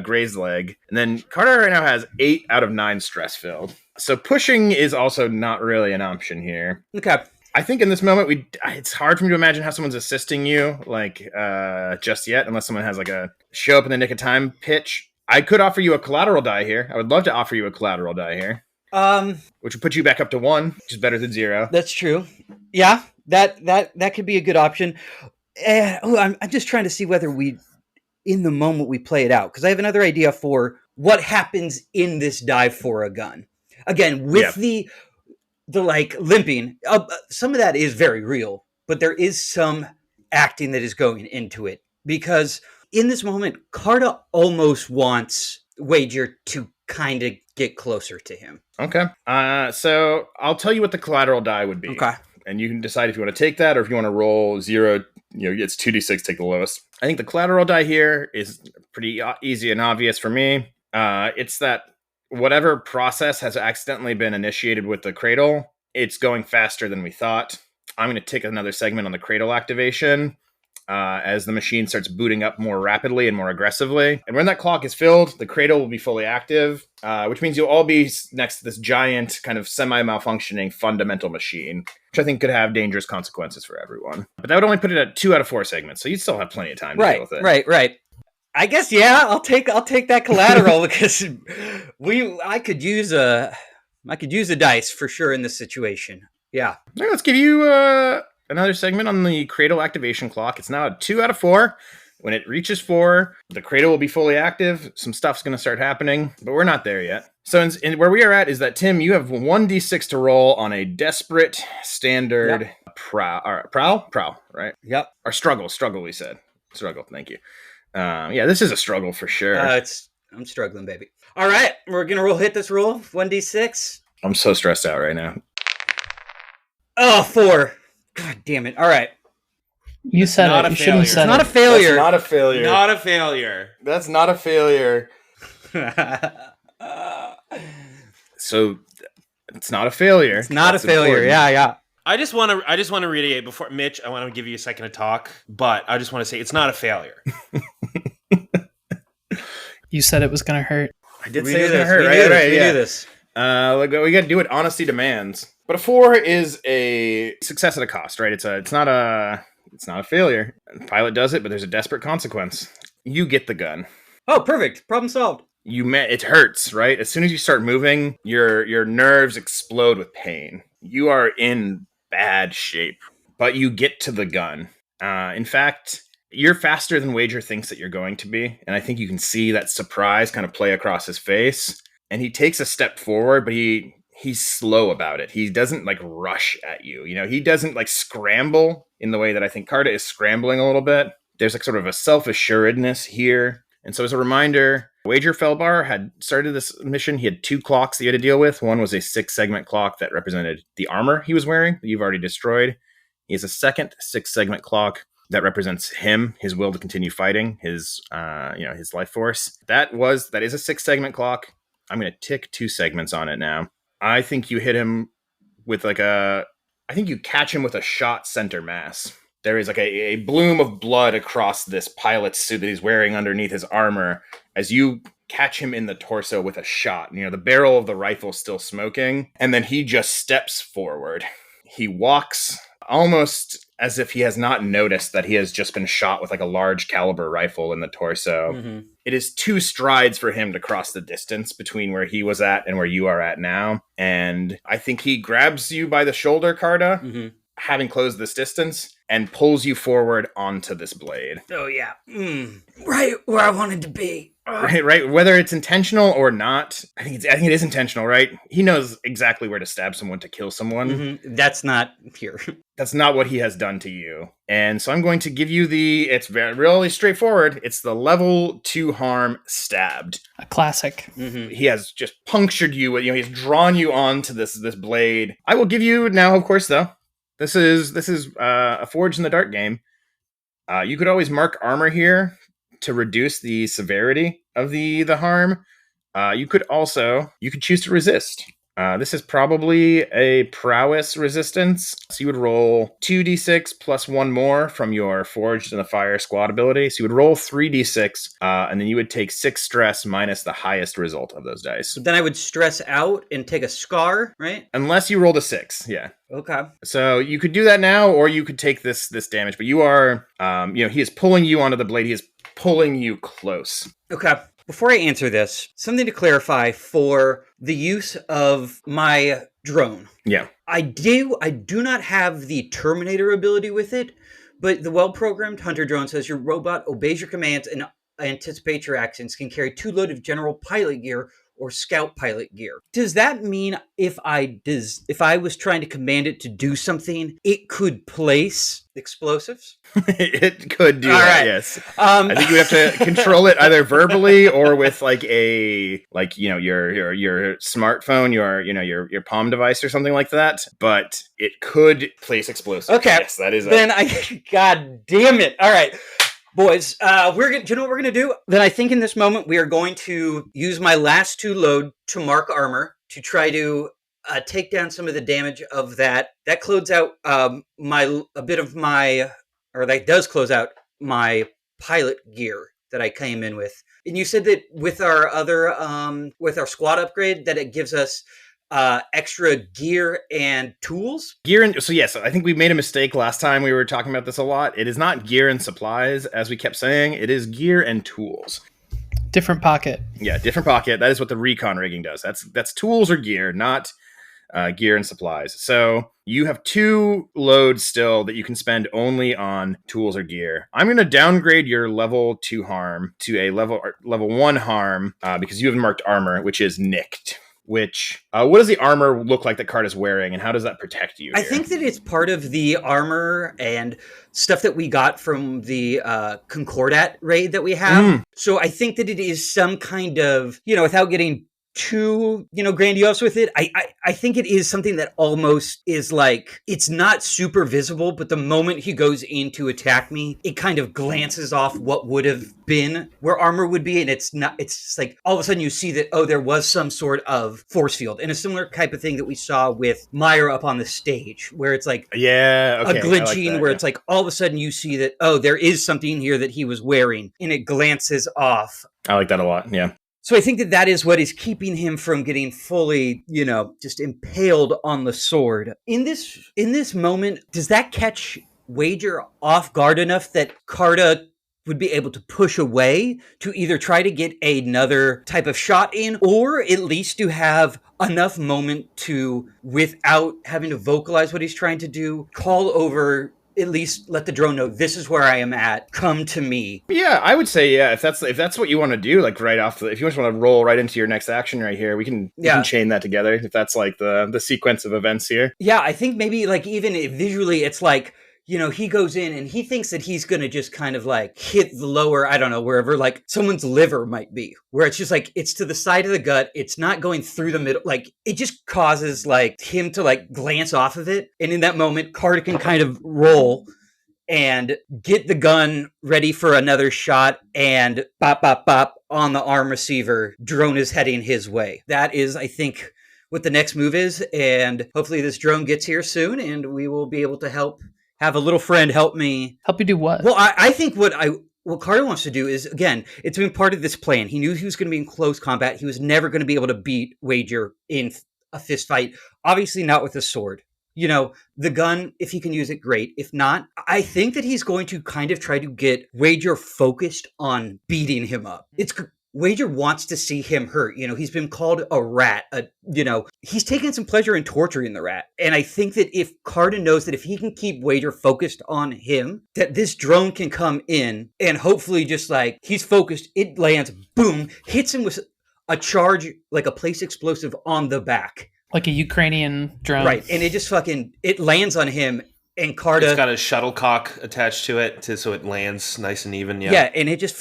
grazed leg. And then Carta right now has 8 out of 9 stress filled. So pushing is also not really an option here. Okay. I think in this moment, it's hard for me to imagine how someone's assisting you, like, just yet, unless someone has, like, a show up in the nick of time pitch. I could offer you a collateral die here. I would love to offer you a collateral die here. Which would put you back up to 1, which is better than 0. That's true. Yeah, that could be a good option. I'm just trying to see whether in the moment we play it out, because I have another idea for what happens in this dive for a gun. Again, with the like limping, some of that is very real, but there is some acting that is going into it, because in this moment, Carta almost wants Wager to kind of get closer to him. Okay. So I'll tell you what the collateral die would be. Okay. And you can decide if you want to take that or if you want to roll 0. It's 2d6, take the lowest. I think the collateral die here is pretty easy and obvious for me. It's that whatever process has accidentally been initiated with the cradle, it's going faster than we thought. I'm going to take another segment on the cradle activation as the machine starts booting up more rapidly and more aggressively. And when that clock is filled, the cradle will be fully active, which means you'll all be next to this giant kind of semi-malfunctioning fundamental machine, which I think could have dangerous consequences for everyone. But that would only put it at 2 out of 4 segments, so you'd still have plenty of time to deal with it. Right. I guess, yeah, I'll take that collateral because I could use a dice for sure in this situation. Yeah. Right, let's give you another segment on the cradle activation clock. It's now a 2 out of 4. When it reaches 4, the cradle will be fully active. Some stuff's going to start happening, but we're not there yet. So where we are at is that, Tim, you have 1d6 to roll on a desperate standard prowl, right? Yep. Or struggle, we said. Struggle, thank you. This is a struggle for sure. I'm struggling, baby. All right, we're going to hit this roll. 1d6. I'm so stressed out right now. Oh, 4. God damn it. All right. You said it. You shouldn't have said it's not it. a failure. That's not a failure. Not a failure. That's not a failure. So it's not a failure. It's not That's a failure. important. Yeah. I just want to reiterate before Mitch. I want to give you a second to talk, but I just want to say it's not a failure. You said it was going to hurt. I did We say knew it was gonna this. hurt, We right? knew this. Right, We yeah. knew this. We got to do what honesty demands. But a 4 is a success at a cost, right? It's not a failure. The pilot does it, but there's a desperate consequence. You get the gun. Oh, perfect. Problem solved. It hurts, right? As soon as you start moving, your nerves explode with pain. You are in bad shape, but you get to the gun. In fact, you're faster than Wager thinks that you're going to be, and I think you can see that surprise kind of play across his face. And he takes a step forward, but he's slow about it. He doesn't like rush at you. He doesn't like scramble in the way that I think Carta is scrambling a little bit. There's like sort of a self-assuredness here. And so as a reminder, Wager Felbar had started this mission. He had 2 clocks that he had to deal with. One was a 6-segment clock that represented the armor he was wearing that you've already destroyed. He has a second 6-segment clock that represents him, his will to continue fighting, his life force. That is a 6-segment clock. I'm going to tick 2 segments on it now. I think you hit him with I think you catch him with a shot center mass. There is like a bloom of blood across this pilot's suit that he's wearing underneath his armor as you catch him in the torso with a shot. The barrel of the rifle still smoking, and then he just steps forward. He walks almost as if he has not noticed that he has just been shot with like a large caliber rifle in the torso. Mm-hmm. It is 2 strides for him to cross the distance between where he was at and where you are at now. And I think he grabs you by the shoulder, Carta, having closed this distance, and pulls you forward onto this blade. Oh, yeah. Right where I wanted to be. Right. Whether it's intentional or not, I think it is intentional, right? He knows exactly where to stab someone to kill someone. Mm-hmm. That's not here. That's not what he has done to you. And so I'm going to give you it's really straightforward. It's the level 2 harm stabbed. A classic. Mm-hmm. He has just punctured you. He's drawn you onto this blade. I will give you now, of course, though. This is a Forged in the Dark game. You could always mark armor here to reduce the severity of the harm. You could choose to resist. This is probably a prowess resistance. So you would roll 2d6 plus one more from your Forged in the Fire squad ability. So you would roll 3d6, and then you would take 6 stress minus the highest result of those dice. Then I would stress out and take a scar, right? Unless you rolled a 6, yeah. Okay. So you could do that now, or you could take this damage. But you are, he is pulling you onto the blade. He is pulling you close. Okay. Before I answer this, something to clarify for the use of my drone. Yeah. I do not have the Terminator ability with it, but the well-programmed hunter drone says your robot obeys your commands and anticipates your actions, can carry 2 load of general pilot gear or scout pilot gear. Does that mean if I was trying to command it to do something, it could place explosement? It could do All that, right. yes. I think you have to control it either verbally or with your smartphone, your palm device or something like that. But it could place explosives. Okay. Yes, that is. God damn it! All right. Boys, do you know what we're going to do? Then I think in this moment we are going to use my last 2 load to mark armor to try to take down some of the damage of that. That closes out that does close out my pilot gear that I came in with. And you said that with our with our squad upgrade that it gives us extra gear and tools. So I think we made a mistake last time we were talking about this a lot. It is not gear and supplies, as we kept saying. It is gear and tools. Different pocket. Yeah, different pocket. That is what the recon rigging does. That's tools or gear, not gear and supplies. So you have 2 loads still that you can spend only on tools or gear. I'm going to downgrade your level 2 harm to a level 1 harm because you have marked armor, which is nicked. Which, what does the armor look like that Carta's wearing, and how does that protect you? I think that it's part of the armor and stuff that we got from the Concordat raid that we have. So I think that it is some kind of, without getting too, grandiose with it, I think it is something that almost is like, it's not super visible, but the moment he goes in to attack me, it kind of glances off what would have been where armor would be, and it's just like, all of a sudden you see that, there was some sort of force field, and a similar type of thing that we saw with Myra up on the stage, where it's like, a glitching, where it's like, all of a sudden you see that, there is something here that he was wearing, and it glances off. I like that a lot, yeah. So I think that is what is keeping him from getting fully, just impaled on the sword. In this moment, does that catch Wager off guard enough that Carta would be able to push away to either try to get another type of shot in, or at least to have enough moment to, without having to vocalize what he's trying to do, call over, at least let the drone know, this is where I am at, come to me. Yeah, I would say, if that's what you want to do, like right off if you just want to roll right into your next action right here, we can chain that together, if that's like the sequence of events here. Yeah, I think maybe like even visually it's like, he goes in and he thinks that he's going to just kind of like hit the lower, I don't know, wherever like someone's liver might be, where it's just like, it's to the side of the gut. It's not going through the middle. Like it just causes like him to like glance off of it. And in that moment, Carta can kind of roll and get the gun ready for another shot, and bop, bop, bop on the arm receiver. Drone is heading his way. That is, I think, what the next move is. And hopefully this drone gets here soon and we will be able to have a little friend help me. Help you do what? Well, I think what Carta wants to do is, again, it's been part of this plan. He knew he was going to be in close combat. He was never going to be able to beat Wager in a fist fight. Obviously not with a sword. The gun, if he can use it, great. If not, I think that he's going to kind of try to get Wager focused on beating him up. Wager wants to see him hurt. He's been called a rat. He's taken some pleasure in torturing the rat. And I think that if Carta knows that if he can keep Wager focused on him, that this drone can come in and hopefully just like, he's focused, it lands, boom, hits him with a charge, like a place explosive on the back. Like a Ukrainian drone. Right. And it just it lands on him. And Carta... It's got a shuttlecock attached to it so it lands nice and even. Yeah. Yeah. And it just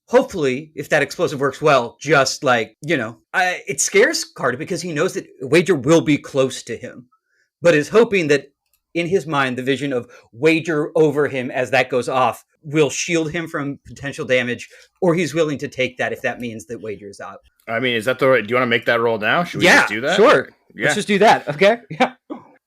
hopefully, if that explosive works well, just like, it scares Carta because he knows that Wager will be close to him, but is hoping that in his mind, the vision of Wager over him as that goes off will shield him from potential damage, or he's willing to take that if that means that Wager is out. I mean, do you want to make that roll now? Should we just do that? Sure. Let's just do that. Okay. Yeah.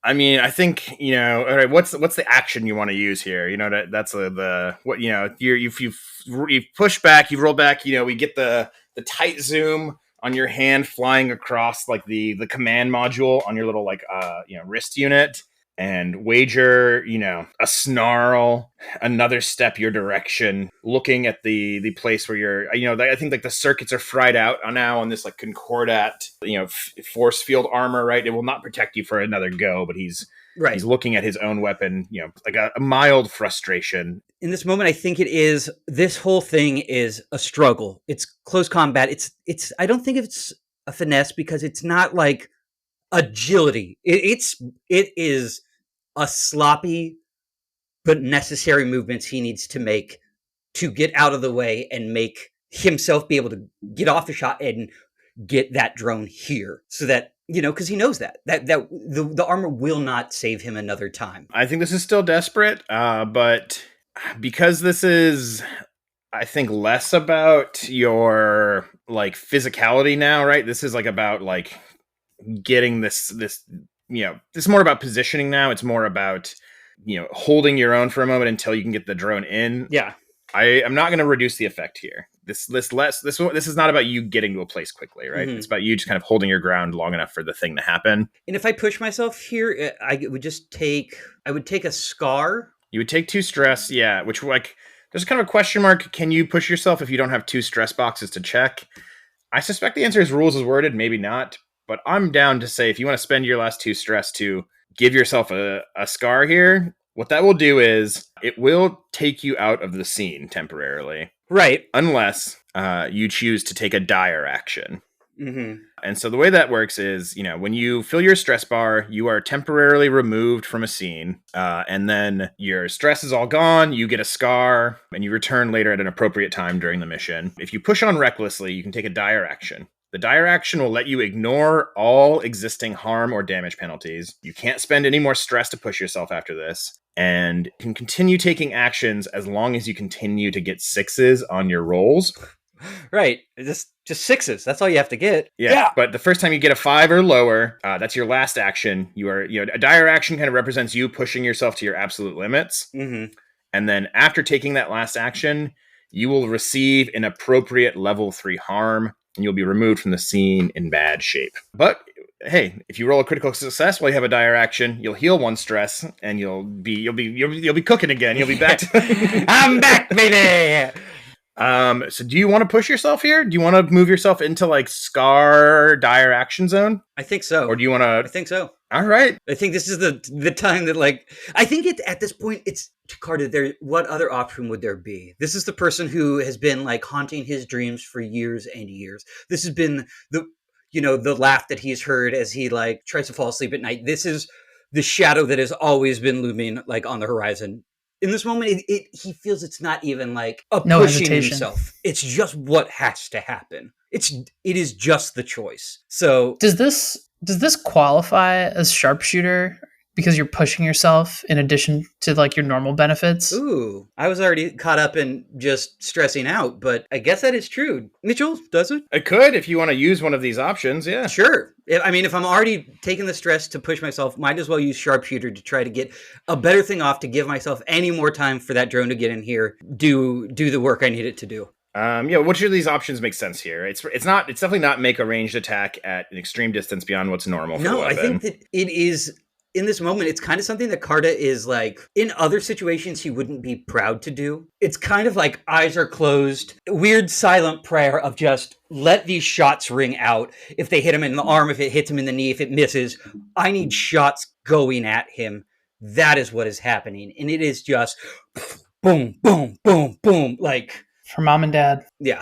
I mean, I think, all right. What's the action you want to use here? That's the what you've pushed back, you've rolled back. We get the tight zoom on your hand flying across like the command module on your little wrist unit, and wager a snarl, another step your direction, looking at the place where you're. I think like the circuits are fried out now on this like concordat force field armor, right? It will not protect you for another go, but he's looking at his own weapon, like a mild frustration. In this moment, I think this whole thing is a struggle. It's close combat. It's I don't think it's a finesse because it's not like agility. It is a sloppy but necessary movements he needs to make to get out of the way and make himself be able to get off the shot and get that drone here, so that because he knows that the armor will not save him another time. I think this is still desperate, but because this is, I think, less about your like physicality now, right? This is like about like getting this it's more about positioning now. It's more about holding your own for a moment until you can get the drone in. Yeah, I'm not going to reduce the effect here. This is not about you getting to a place quickly, right? Mm-hmm. It's about you just kind of holding your ground long enough for the thing to happen. And if I push myself here, I would take a scar. You would take 2 stress, yeah. Which there's kind of a question mark. Can you push yourself if you don't have 2 stress boxes to check? I suspect the answer is rules is worded, maybe not. But I'm down to say if you want to spend your last 2 stress to give yourself a scar here, what that will do is it will take you out of the scene temporarily. Right. Unless you choose to take a dire action. Mm-hmm. And so the way that works is, when you fill your stress bar, you are temporarily removed from a scene. And then your stress is all gone. You get a scar and you return later at an appropriate time during the mission. If you push on recklessly, you can take a dire action. The dire action will let you ignore all existing harm or damage penalties. You can't spend any more stress to push yourself after this. And you can continue taking actions as long as you continue to get 6s on your rolls. Right. Just 6s. That's all you have to get. Yeah. But the first time you get a 5 or lower, that's your last action. You are, a dire action kind of represents you pushing yourself to your absolute limits. Mm-hmm. And then after taking that last action, you will receive an appropriate level 3 harm. And you'll be removed from the scene in bad shape. But hey, if you roll a critical success while you have a dire action, you'll heal 1 stress, and you'll be cooking again. You'll be back. I'm back, baby. So do you want to push yourself here? Do you want to move yourself into like scar dire action zone? I think so. Or do you want to? I think so. All right. I think this is the time that I think at this point it's Carta. What other option would there be? This is the person who has been haunting his dreams for years and years. This has been the laugh that he's heard as he tries to fall asleep at night. This is the shadow that has always been looming on the horizon. In this moment, he feels it's not even no pushing hesitation. himself. It's just what has to happen. It is just the choice. So does this qualify as sharpshooter because you're pushing yourself in addition to your normal benefits? Ooh, I was already caught up in just stressing out, but I guess that is true. Mitchell, does it? It could if you want to use one of these options, yeah. Sure. I mean, if I'm already taking the stress to push myself, might as well use sharpshooter to try to get a better thing off to give myself any more time for that drone to get in here, do the work I need it to do. Which of these options make sense here? It's definitely not make a ranged attack at an extreme distance beyond what's normal for the weapon. I think that it is. In this moment, it's kind of something that Carta is in other situations he wouldn't be proud to do. It's kind of eyes are closed, weird silent prayer of just let these shots ring out. If they hit him in the arm, if it hits him in the knee, if it misses, I need shots going at him. That is what is happening. And it is just boom, boom, boom, boom. For mom and dad. Yeah.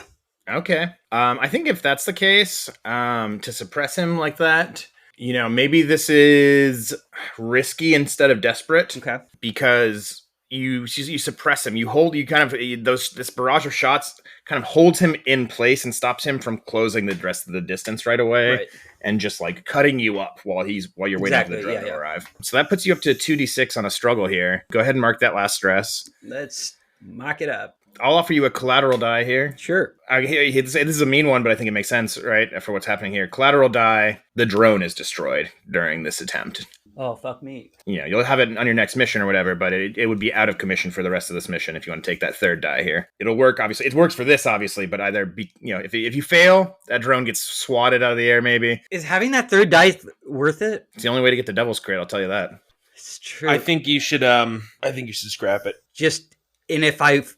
Okay. I think if that's the case, to suppress him like that, maybe this is risky instead of desperate. Okay. Because you suppress him. This barrage of shots kind of holds him in place and stops him from closing the rest of the distance right away. Right. And just cutting you up while you're waiting for the drone to arrive. So that puts you up to 2d6 on a struggle here. Go ahead and mark that last stress. Let's mark it up. I'll offer you a collateral die here. Sure. This is a mean one, but I think it makes sense, right, for what's happening here. Collateral die, the drone is destroyed during this attempt. Oh, fuck me. Yeah, you'll have it on your next mission or whatever, but it would be out of commission for the rest of this mission if you want to take that third die here. It'll work, obviously. It works for this, obviously, but either if you fail, that drone gets swatted out of the air, maybe. Is having that third die worth it? It's the only way to get the Devil's Crate, I'll tell you that. It's true. I think you should scrap it. And if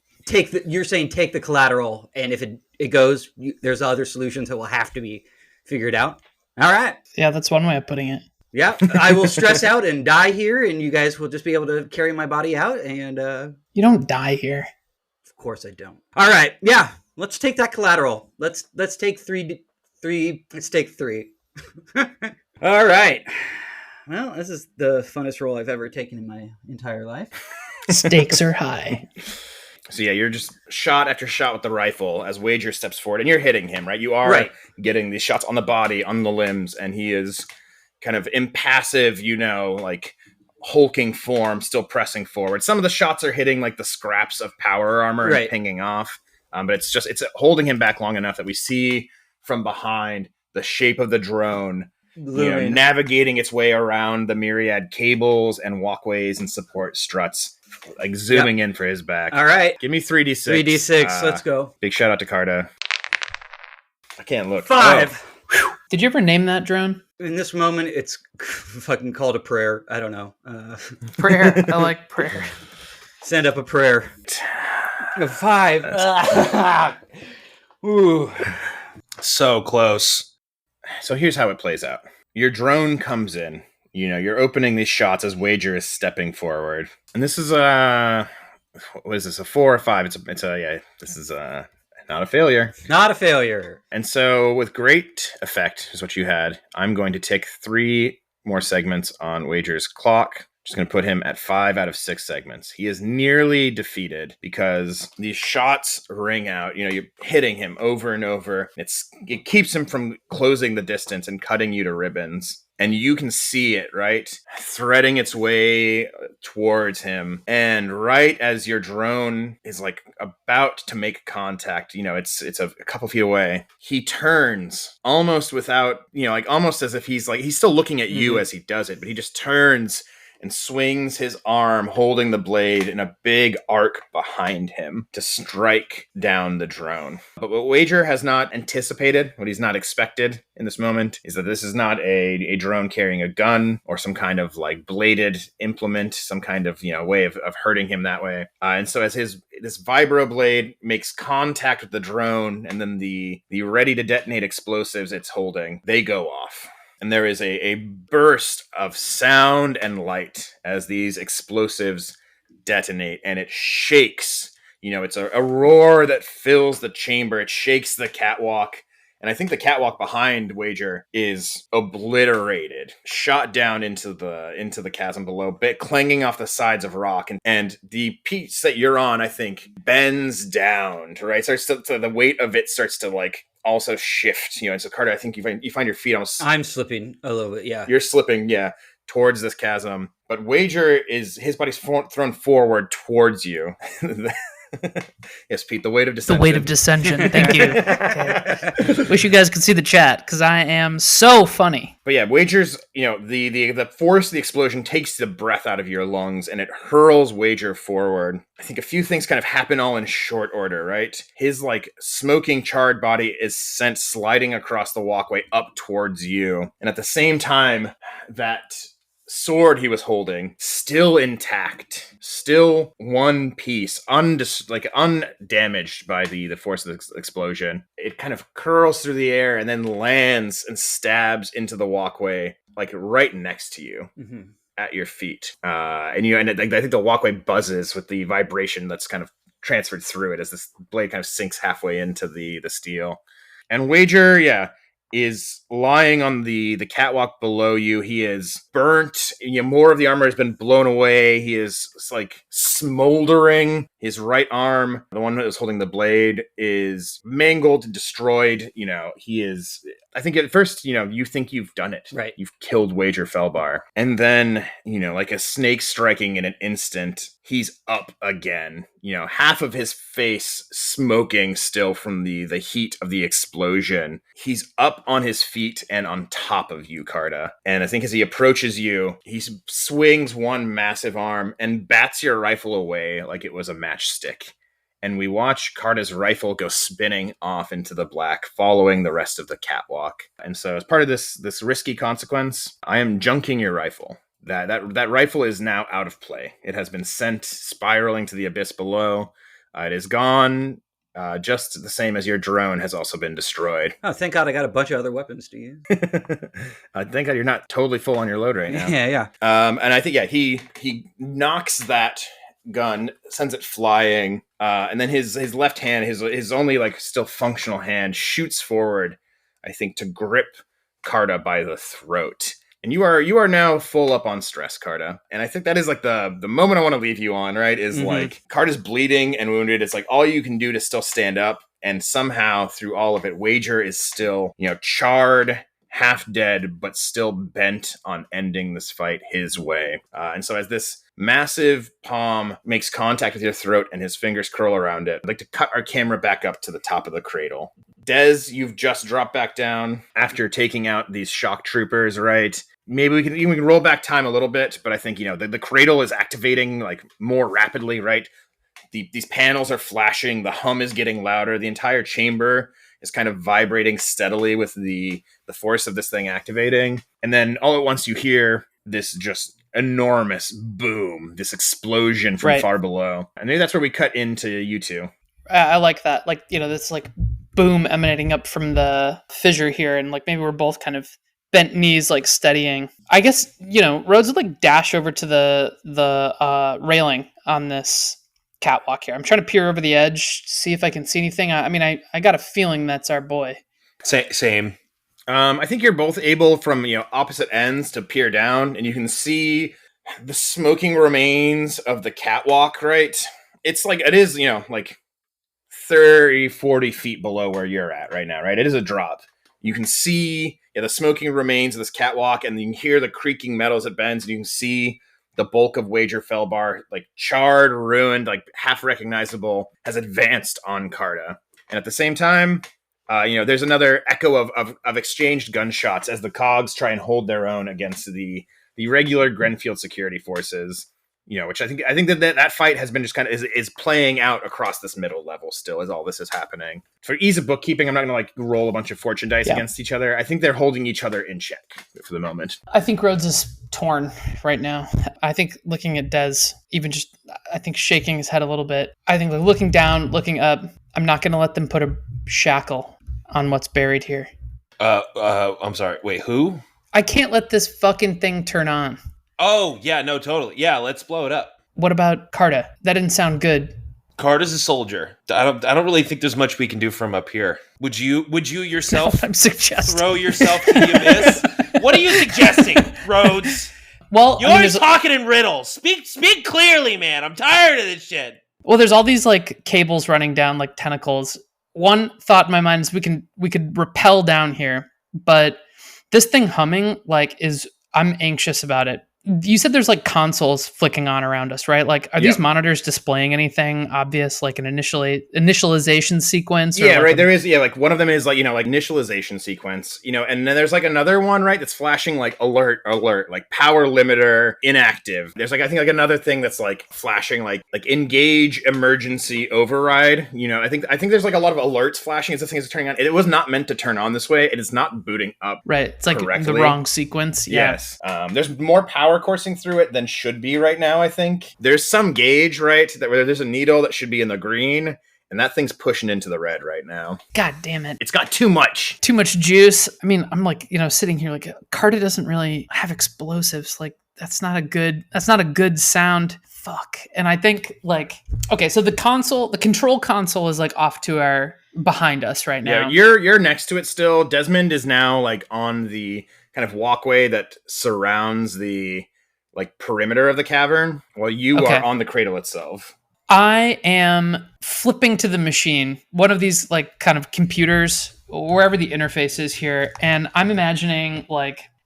you're saying take the collateral, and if it goes, there's other solutions that will have to be figured out. All right. Yeah, that's one way of putting it. Yeah, I will stress out and die here, and you guys will just be able to carry my body out. And You don't die here. of course I don't. All right, yeah, let's take that collateral. Let's take three. Let's take 3. All right. Well, this is the funnest role I've ever taken in my entire life. Stakes are high. So yeah, you're just shot after shot with the rifle as Wager steps forward, and you're hitting him, right? You are getting these shots on the body, on the limbs, and he is kind of impassive, like hulking form, still pressing forward. Some of the shots are hitting like the scraps of power armor and pinging off, but it's holding him back long enough that we see from behind the shape of the drone, navigating its way around the myriad cables and walkways and support struts, like zooming in for his back. All right, give me 3d6. 3d6. Let's go. Big shout out to Carta. I can't look. 5. Oh. Did you ever name that drone? In this moment, it's fucking called a prayer. I don't know. Prayer. I like prayer. Send up a prayer. 5. Ooh. So close. So here's how it plays out. Your drone comes in. You're opening these shots as Wager is stepping forward. And this is what is this, a 4 or 5? This is not a failure. Not a failure. And so with great effect is what you had. I'm going to take 3 more segments on Wager's clock. Just going to put him at 5 out of 6 segments. He is nearly defeated because these shots ring out. You're hitting him over and over. It keeps him from closing the distance and cutting you to ribbons. And you can see it, right? Threading its way towards him. And right as your drone is like about to make contact, it's a couple feet away. He turns almost without, almost as if he's still looking at you as he does it, but he just turns and swings his arm holding the blade in a big arc behind him to strike down the drone. But what Wager has not anticipated, what he's not expected in this moment, is that this is not a drone carrying a gun or some kind of like bladed implement, some kind of way of hurting him that way. And so as this vibro blade makes contact with the drone, and then the ready to detonate explosives it's holding, they go off. And there is a burst of sound and light as these explosives detonate, and it shakes. It's a roar that fills the chamber. It shakes the catwalk. And I think the catwalk behind Wager is obliterated, shot down into the chasm below, clanging off the sides of rock. And the piece that you're on, I think, bends down, right? So the weight of it starts to like also shift, and so Carter, I think you find your feet almost. I'm slipping a little bit, yeah. You're slipping, yeah, towards this chasm, but Wager his body's thrown forward towards you. Yes, Pete, the weight of descension. The weight of descension. Thank you. Okay. Wish you guys could see the chat because I am so funny. But yeah, Wager's, the force of the explosion takes the breath out of your lungs and it hurls Wager forward. I think a few things kind of happen all in short order, right? His like smoking, charred body is sent sliding across the walkway up towards you. And at the same time, that sword he was holding, still intact, still one piece, undamaged by the force of the explosion. It kind of curls through the air and then lands and stabs into the walkway, like right next to you. Mm-hmm. At your feet. I think the walkway buzzes with the vibration that's kind of transferred through it as this blade kind of sinks halfway into the steel. And Wager, is lying on the catwalk below you. He is burnt. More of the armor has been blown away. He is like smoldering. His right arm, the one that was holding the blade, is mangled and destroyed. He is. I think at first, you think you've done it. Right. You've killed Wager Felbar. And then, like a snake striking in an instant, he's up again. Half of his face smoking still from the heat of the explosion. He's up on his feet and on top of you, Carta. And I think as he approaches you, he swings one massive arm and bats your rifle away like it was a matchstick. And we watch Carta's rifle go spinning off into the black, following the rest of the catwalk. And so as part of this risky consequence, I am junking your rifle. That rifle is now out of play. It has been sent spiraling to the abyss below. It is gone, just the same as your drone has also been destroyed. Oh, thank God I got a bunch of other weapons to use. Thank God you're not totally full on your load right now. Yeah. And I think, he knocks that gun, sends it flying, and then his left hand, his only still functional hand, shoots forward, I think, to grip Carta by the throat. And you are now full up on stress, Carta. And I think that is the moment I want to leave you on, right? Is Carta's bleeding and wounded. It's all you can do to still stand up. And somehow through all of it, Wager is still, charred, half dead, but still bent on ending this fight his way. And so as this massive palm makes contact with your throat and his fingers curl around it, I'd like to cut our camera back up to the top of the cradle. Des, you've just dropped back down after taking out these shock troopers, right? Maybe we can roll back time a little bit, but I think, the cradle is activating more rapidly, right? These panels are flashing, the hum is getting louder, the entire chamber is kind of vibrating steadily with the force of this thing activating. And then all at once you hear this just enormous boom, this explosion from far below. And maybe that's where we cut into you two. I like that. This boom emanating up from the fissure here, and maybe we're both kind of bent knees, steadying. I guess Rhodes would dash over to the railing on this catwalk here. I'm trying to peer over the edge, see if I can see anything. I got a feeling that's our boy. Same. I think you're both able from opposite ends to peer down, and you can see the smoking remains of the catwalk. Right, it's it is 30, 40 feet below where you're at right now, right? It is a drop. You can see the smoking remains of this catwalk, and you can hear the creaking metal as it bends, and you can see the bulk of Wager Felbar, charred, ruined, half recognizable, has advanced on Carta. And at the same time, there's another echo of exchanged gunshots as the cogs try and hold their own against the regular Grenfield security forces. Which I think that fight has been just kind of is playing out across this middle level still as all this is happening. For ease of bookkeeping, I'm not going to roll a bunch of fortune dice against each other. I think they're holding each other in check for the moment. I think Rhodes is torn right now. I think looking at Des, even just, I think shaking his head a little bit. I think looking down, looking up, I'm not going to let them put a shackle on what's buried here. I'm sorry. Wait, who? I can't let this fucking thing turn on. Oh, yeah, no, totally. Yeah, let's blow it up. What about Carta? That didn't sound good. Carta's a soldier. I don't really think there's much we can do from up here. Would you yourself I'm suggesting. Throw yourself to the abyss? What are you suggesting, Rhodes? Well, you're always talking in riddles. Speak clearly, man. I'm tired of this shit. Well, there's all these cables running down tentacles. One thought in my mind is we could rappel down here, but this thing humming I'm anxious about it. You said there's consoles flicking on around us, right? Are these monitors displaying anything obvious, an initialization sequence? Or yeah, right. There is, one of them is initialization sequence, and then there's another one, right? That's flashing alert, power limiter inactive. There's I think another thing that's flashing engage emergency override. I think there's a lot of alerts flashing as this thing is turning on. It was not meant to turn on this way. It is not booting up. Right. It's correctly. The wrong sequence. Yeah. Yes. There's more power coursing through it than should be right now. I think there's some gauge, right, that where there's a needle that should be in the green, and that thing's pushing into the red right now. God damn it. It's got too much juice. I'm sitting here Carta doesn't really have explosives. That's not a good sound. Fuck. And I think okay, so the control console is off to our behind us right now. Yeah, you're next to it still. Desmond is now on the kind of walkway that surrounds the perimeter of the cavern, while you are on the cradle itself. I am flipping to the machine, one of these kind of computers, wherever the interface is here, and I'm imagining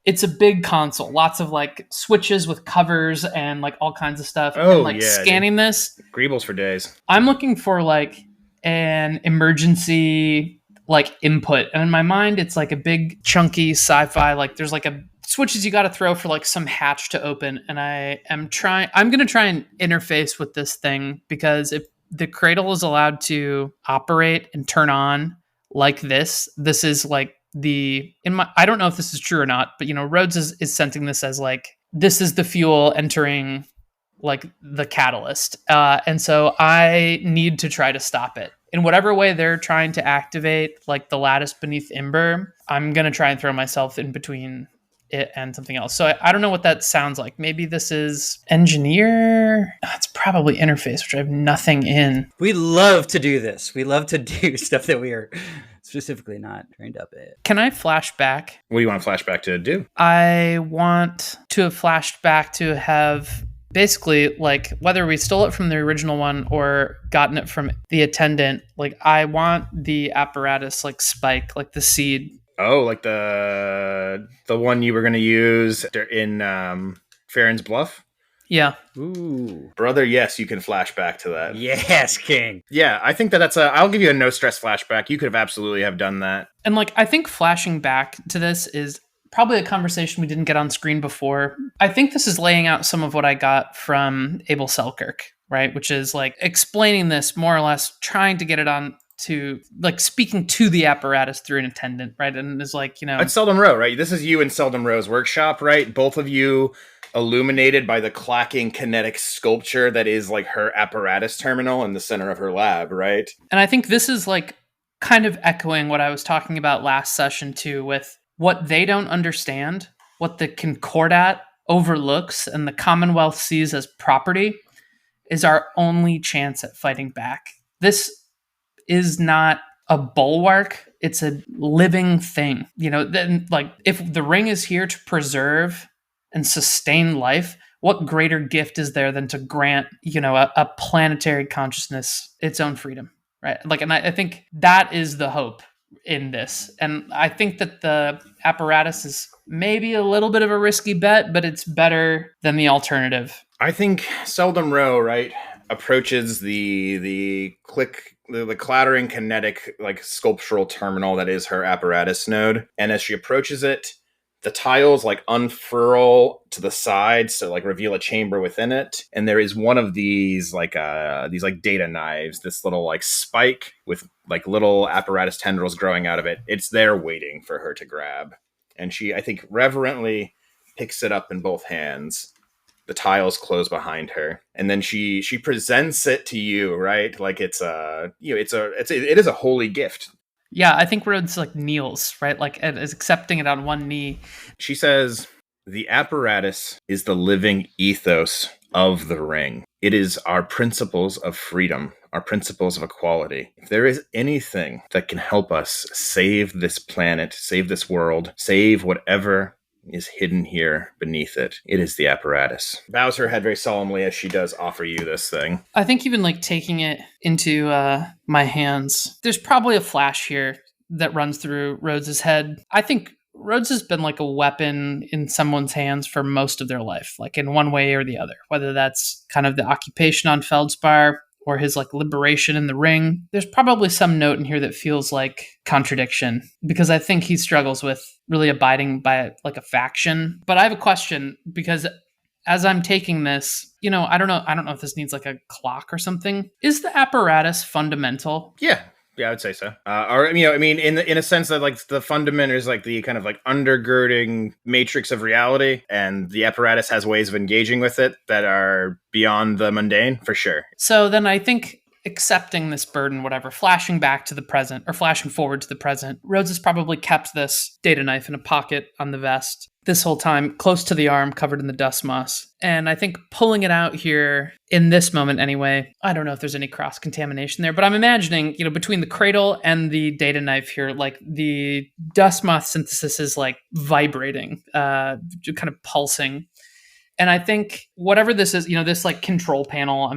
It's a big console, lots of like switches with covers and like all kinds of stuff. Oh, and like yeah, scanning this, Greebles for days. I'm looking for like an emergency like input. And in my mind, it's like a big chunky sci-fi, like there's like a switches you got to throw for like some hatch to open. And I'm going to try and interface with this thing, because if the cradle is allowed to operate and turn on like this is like I don't know if this is true or not, but Rhodes is sensing this as like, this is the fuel entering like the catalyst. And so I need to try to stop it. In whatever way they're trying to activate like the lattice beneath Ember, I'm going to try and throw myself in between it and something else. So I don't know what that sounds like. Maybe this is engineer. It's probably interface, which I have nothing in. We love to do this. We love to do stuff that we are specifically not trained up in. Can I flash back? What do you want to flash back to do? I want to have flashed back to have basically, like, whether we stole it from the original one or gotten it from the attendant, like, I want the apparatus, like, spike, like the seed. Oh, like the one you were going to use in Farron's Bluff? Yeah. Ooh. Brother, yes, you can flash back to that. Yes, King. Yeah, I think that's I'll give you a no stress flashback. You could have absolutely have done that. And, like, I think flashing back to this is probably a conversation we didn't get on screen before. I think this is laying out some of what I got from Abel Selkirk, right? Which is like explaining this more or less, trying to get it on to like speaking to the apparatus through an attendant, right? And it's like, It's Seldom Row, right? This is you in Seldom Row's workshop, right? Both of you illuminated by the clacking kinetic sculpture that is like her apparatus terminal in the center of her lab, right? And I think this is like kind of echoing what I was talking about last session too, with what they don't understand, what the Concordat overlooks and the Commonwealth sees as property is our only chance at fighting back. This is not a bulwark. It's a living thing. Then like if the ring is here to preserve and sustain life, what greater gift is there than to grant, a planetary consciousness its own freedom, right? Like, and I think that is the hope in this. And I think that the apparatus is maybe a little bit of a risky bet, but it's better than the alternative. I think Seldom Row, right, approaches the clattering kinetic like sculptural terminal that is her apparatus node. And as she approaches it, the tiles like unfurl to the sides to like reveal a chamber within it. And there is one of these data knives, this little like spike with like little apparatus tendrils growing out of it. It's there waiting for her to grab. And she, I think, reverently picks it up in both hands. The tiles close behind her. And then she presents it to you, right? Like it is a holy gift. Yeah, I think Rhodes like kneels, right? Like is accepting it on one knee. She says, "The apparatus is the living ethos of the ring. It is our principles of freedom, our principles of equality. If there is anything that can help us save this planet, save this world, save whatever is hidden here beneath it, it is the apparatus." Bows her head very solemnly as she does offer you this thing. I think even like taking it into my hands, there's probably a flash here that runs through Rhodes's head. I think Rhodes has been like a weapon in someone's hands for most of their life, like in one way or the other, whether that's kind of the occupation on Feldspar or his like liberation in the ring. There's probably some note in here that feels like contradiction, because I think he struggles with really abiding by like a faction. But I have a question, because as I'm taking this, I don't know if this needs like a clock or something. Is the apparatus fundamental? Yeah, I would say so. In a sense that like the fundament is like the kind of like undergirding matrix of reality, and the apparatus has ways of engaging with it that are beyond the mundane, for sure. So then I think accepting this burden, whatever, flashing back to the present or flashing forward to the present, Rhodes has probably kept this data knife in a pocket on the vest this whole time, close to the arm, covered in the dust moss. And I think pulling it out here in this moment anyway, I don't know if there's any cross-contamination there, but I'm imagining, between the cradle and the data knife here, like the dust moth synthesis is like vibrating, kind of pulsing. And I think whatever this is, this like control panel,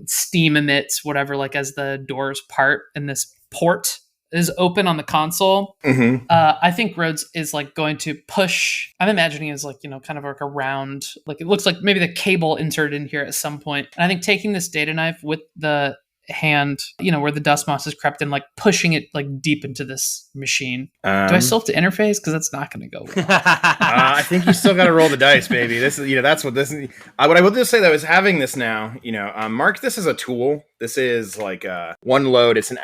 steam emits whatever, like as the doors part in this port is open on the console. Mm-hmm. I think Rhodes is like going to push. I'm imagining it as like, kind of like a round, like it looks like maybe the cable inserted in here at some point. And I think taking this data knife with the hand, where the dust moss has crept in, like pushing it like deep into this machine. Do I still have to interface? Because that's not going to go well. I think you still got to roll the dice, baby. This is, that's what this is. What I will just say though is having this now, mark this as a tool. This is like one load. It's an,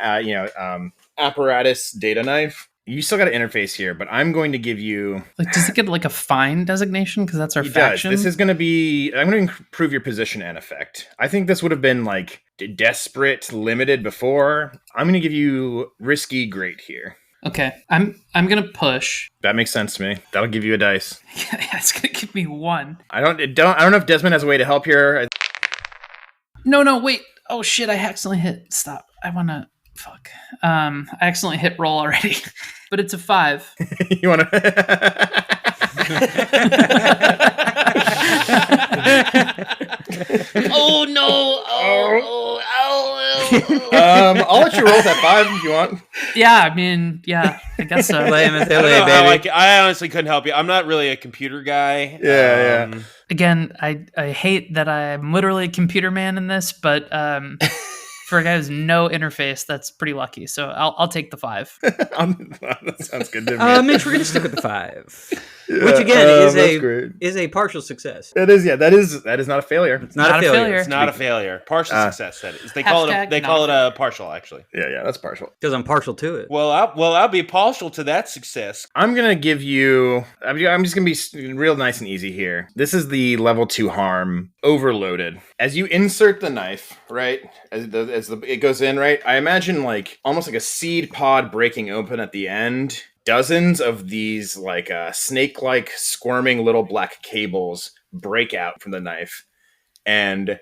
apparatus data knife. You still got to interface here, but I'm going to give you... Like, does it get like a fine designation? Because that's our faction. This is going to be... I'm going to improve your position and effect. I think this would have been like desperate, limited before. I'm going to give you risky great here. Okay, I'm going to push. That makes sense to me. That'll give you a dice. Yeah, it's going to give me 1. I don't know if Desmond has a way to help here. No, wait. Oh shit, I accidentally hit stop. I want to... Fuck. I accidentally hit roll already, but it's a 5. You want to? Oh no! Oh. I'll let you roll that 5 if you want. Yeah, I mean, I guess so. I honestly couldn't help you. I'm not really a computer guy. Yeah. Again, I hate that I'm literally a computer man in this, but for a guy who's no interface, that's pretty lucky. So I'll take the 5. That sounds good to me. Mitch, we're gonna stick with the 5, which again is a partial success. It is, yeah. That is not a failure. It's not a failure. It's not a failure. Partial success. That is. They call it a partial. Actually. Yeah. That's partial. Because I'm partial to it. Well, I'll be partial to that success. I'm gonna give you. I'm just gonna be real nice and easy here. This is the level 2 harm overloaded. As you insert the knife, right? It goes in, right? I imagine like almost like a seed pod breaking open at the end. Dozens of these like snake-like squirming little black cables break out from the knife and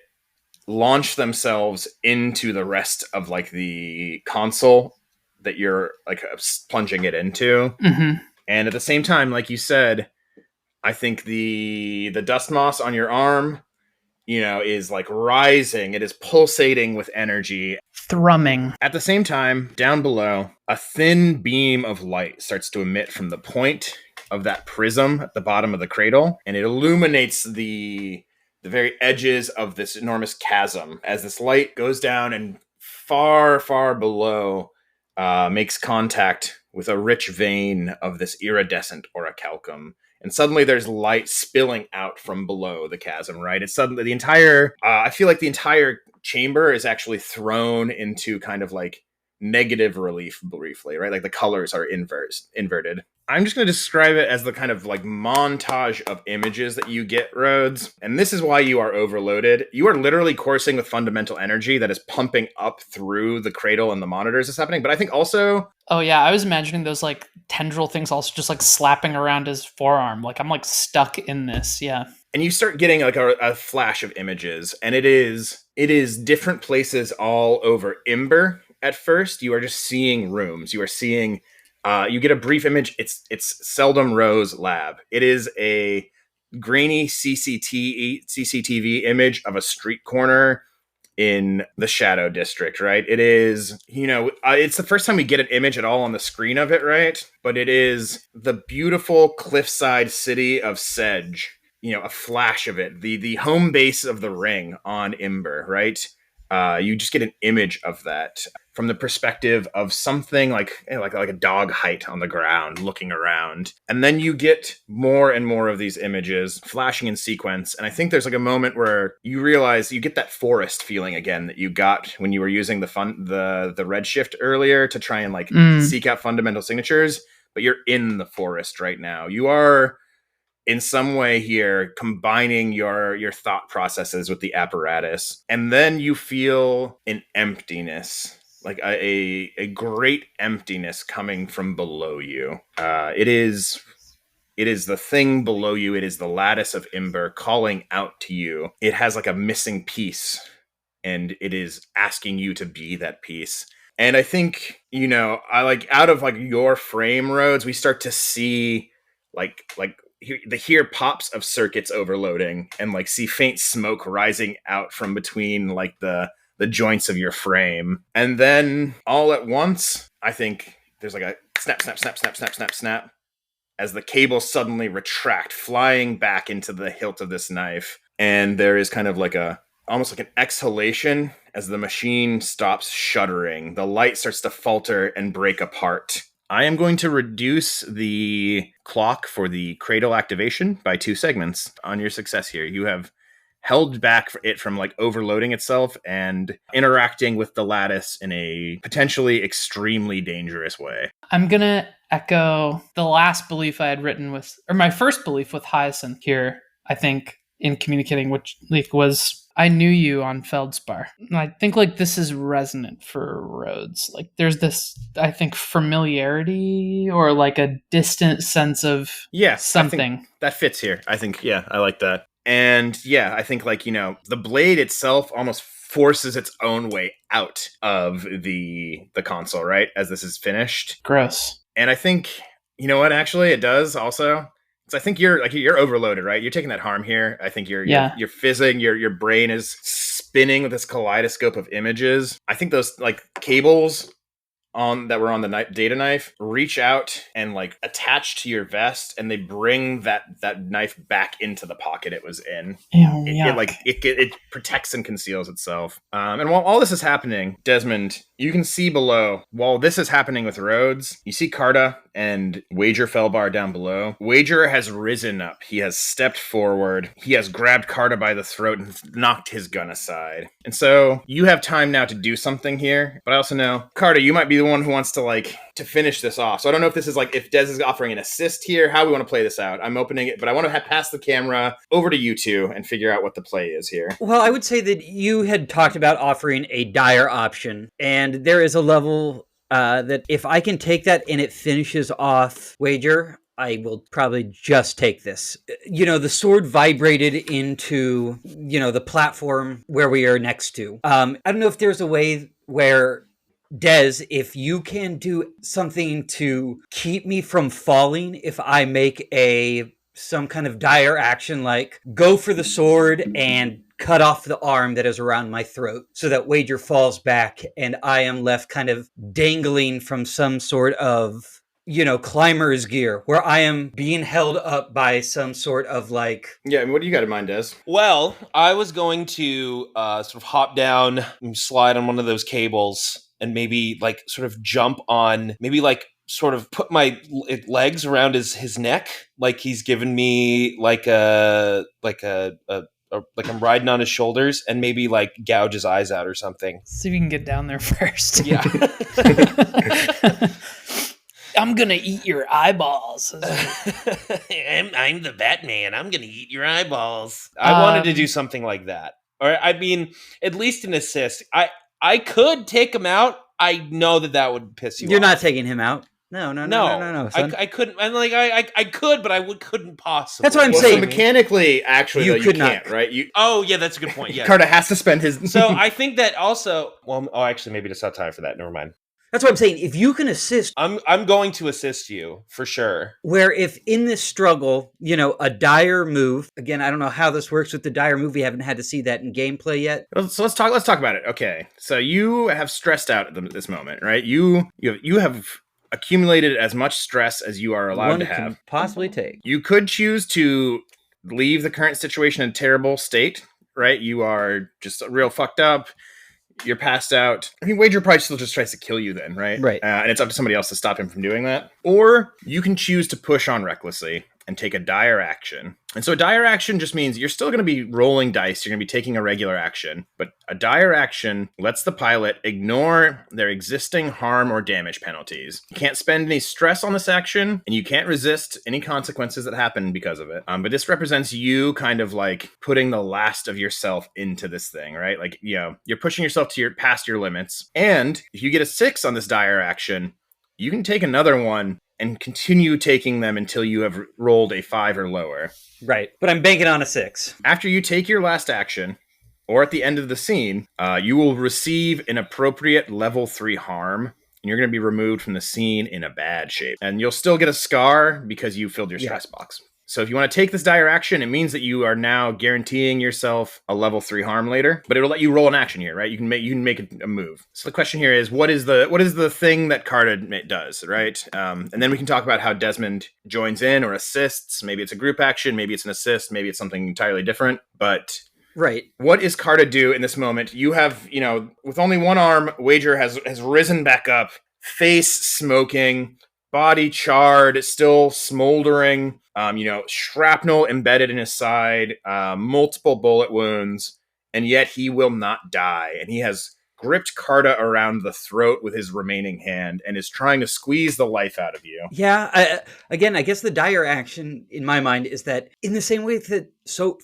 launch themselves into the rest of like the console that you're like plunging it into. Mm-hmm. And at the same time, like you said, I think the dust moss on your arm, is like rising. It is pulsating with energy. Thrumming. At the same time, down below, a thin beam of light starts to emit from the point of that prism at the bottom of the cradle, and it illuminates the very edges of this enormous chasm as this light goes down and far, far below makes contact with a rich vein of this iridescent orichalcum. And suddenly there's light spilling out from below the chasm, right? It's suddenly the entire, I feel like the entire chamber is actually thrown into kind of like negative relief briefly, right? Like the colors are inverted. I'm just going to describe it as the kind of like montage of images that you get, Rhodes. And this is why you are overloaded. You are literally coursing with fundamental energy that is pumping up through the cradle and the monitors that's happening. But I think also... Oh yeah, I was imagining those like tendril things also just like slapping around his forearm. Like I'm like stuck in this, yeah. And you start getting like a flash of images. And it is different places all over Ember. At first, you are just seeing rooms. You are seeing... you get a brief image. It's Seldom Rose Lab. It is a grainy CCTV image of a street corner in the Shadow District, right? It is, it's the first time we get an image at all on the screen of it, right? But it is the beautiful cliffside city of Sedge. A flash of it. The home base of the ring on Ember, right? You just get an image of that from the perspective of something like a dog height on the ground looking around. And then you get more and more of these images flashing in sequence. And I think there's like a moment where you realize you get that forest feeling again that you got when you were using the redshift earlier to try and like seek out fundamental signatures, but you're in the forest right now. You are in some way here combining your thought processes with the apparatus. And then you feel an emptiness, like a great emptiness coming from below you. It is the thing below you. It is the lattice of Ember calling out to you. It has like a missing piece, and it is asking you to be that piece. And I think, I like out of like your frame, Rhodes, we start to see like hear pops of circuits overloading and like see faint smoke rising out from between like the the joints of your frame. And then all at once, I think there's like a snap, snap, snap, snap, snap, snap, snap, as the cables suddenly retract, flying back into the hilt of this knife. And there is kind of like almost like an exhalation as the machine stops shuddering. The light starts to falter and break apart. I am going to reduce the clock for the cradle activation by 2 segments on your success here. You have held back it from like overloading itself and interacting with the lattice in a potentially extremely dangerous way. I'm going to echo the last belief I had written my first belief with Hyacinth here, I think, in communicating, which like was, I knew you on Feldspar. And I think like this is resonant for Rhodes. Like there's this, I think, familiarity or like a distant sense of something. That fits here. I think, yeah, I like that. And yeah, I think like, the blade itself almost forces its own way out of the console, right? As this is finished. Gross. And I think, you know what, actually it does also. So I think you're overloaded, right? You're taking that harm here. I think you're fizzing, your brain is spinning with this kaleidoscope of images. I think those like cables that were on the data knife reach out and like attach to your vest, and they bring that knife back into the pocket it was in. It protects and conceals itself. And while all this is happening, Desmond, you can see below, while this is happening with Rhodes, you see Carta and Wager Felbar down below. Wager has risen up. He has stepped forward. He has grabbed Carta by the throat and knocked his gun aside. And so you have time now to do something here. But I also know, Carta, you might be the one who wants to finish this off. So I don't know if this is like, if Des is offering an assist here, how we want to play this out. I'm opening it, but I want to pass the camera over to you two and figure out what the play is here. Well, I would say that you had talked about offering a dire option, and there is a level that if I can take that and it finishes off Wager, I will probably just take this. The sword vibrated into, the platform where we are next to. I don't know if there's a way where, Des, if you can do something to keep me from falling, if I make some kind of dire action, like go for the sword and cut off the arm that is around my throat so that Wager falls back and I am left kind of dangling from some sort of, climber's gear where I am being held up by some sort of like... Yeah, what do you got in mind, Des? Well, I was going to sort of hop down and slide on one of those cables and maybe like sort of jump on, maybe like sort of put my legs around his neck, like he's given me like I'm riding on his shoulders, and maybe like gouge his eyes out or something. See if you can get down there first. Yeah. I'm gonna eat your eyeballs. I'm the Batman. I'm gonna eat your eyeballs. I wanted to do something like that, or I mean, at least an assist. I could take him out. I know that would piss you off. You're not taking him out. No. Son. I couldn't. And like I could, but I couldn't possibly. That's what I'm saying. So mechanically, actually, you can't, right? Oh yeah, that's a good point. Yeah, Carta has to spend his. So I think that also. Well, actually, maybe it's not time for that. Never mind. That's what I'm saying. If you can assist... I'm going to assist you, for sure. Where if in this struggle, a dire move... Again, I don't know how this works with the dire move. We haven't had to see that in gameplay yet. So let's talk about it. Okay. So you have stressed out at this moment, right? You have accumulated as much stress as you are allowed to have. Can possibly take. You could choose to leave the current situation in a terrible state, right? You are just real fucked up. You're passed out. I mean, Wager probably still just tries to kill you then, right? Right. And it's up to somebody else to stop him from doing that. Or you can choose to push on recklessly and take a dire action. And so a dire action just means you're still going to be rolling dice. You're going to be taking a regular action. But a dire action lets the pilot ignore their existing harm or damage penalties. You can't spend any stress on this action, and you can't resist any consequences that happen because of it. But this represents you kind of like putting the last of yourself into this thing, right? Like, you're pushing yourself past your limits. And if you get a 6 on this dire action, you can take another one and continue taking them until you have rolled a 5 or lower. Right. But I'm banking on a 6. After you take your last action, or at the end of the scene, you will receive an appropriate level 3 harm, and you're going to be removed from the scene in a bad shape. And you'll still get a scar because you filled your stress box. So if you want to take this dire action, it means that you are now guaranteeing yourself a level 3 harm later, but it'll let you roll an action here, right? You can make a move. So the question here is, what is the thing that Carta does, right? And then we can talk about how Desmond joins in or assists. Maybe it's a group action, maybe it's an assist, maybe it's something entirely different. But Right. what is Carta do in this moment? You have, with only one arm, Wager has risen back up, face smoking, body charred, still smoldering, shrapnel embedded in his side, multiple bullet wounds, and yet he will not die. And he has gripped Carta around the throat with his remaining hand and is trying to squeeze the life out of you. Yeah, I guess the dire action in my mind is that in the same way that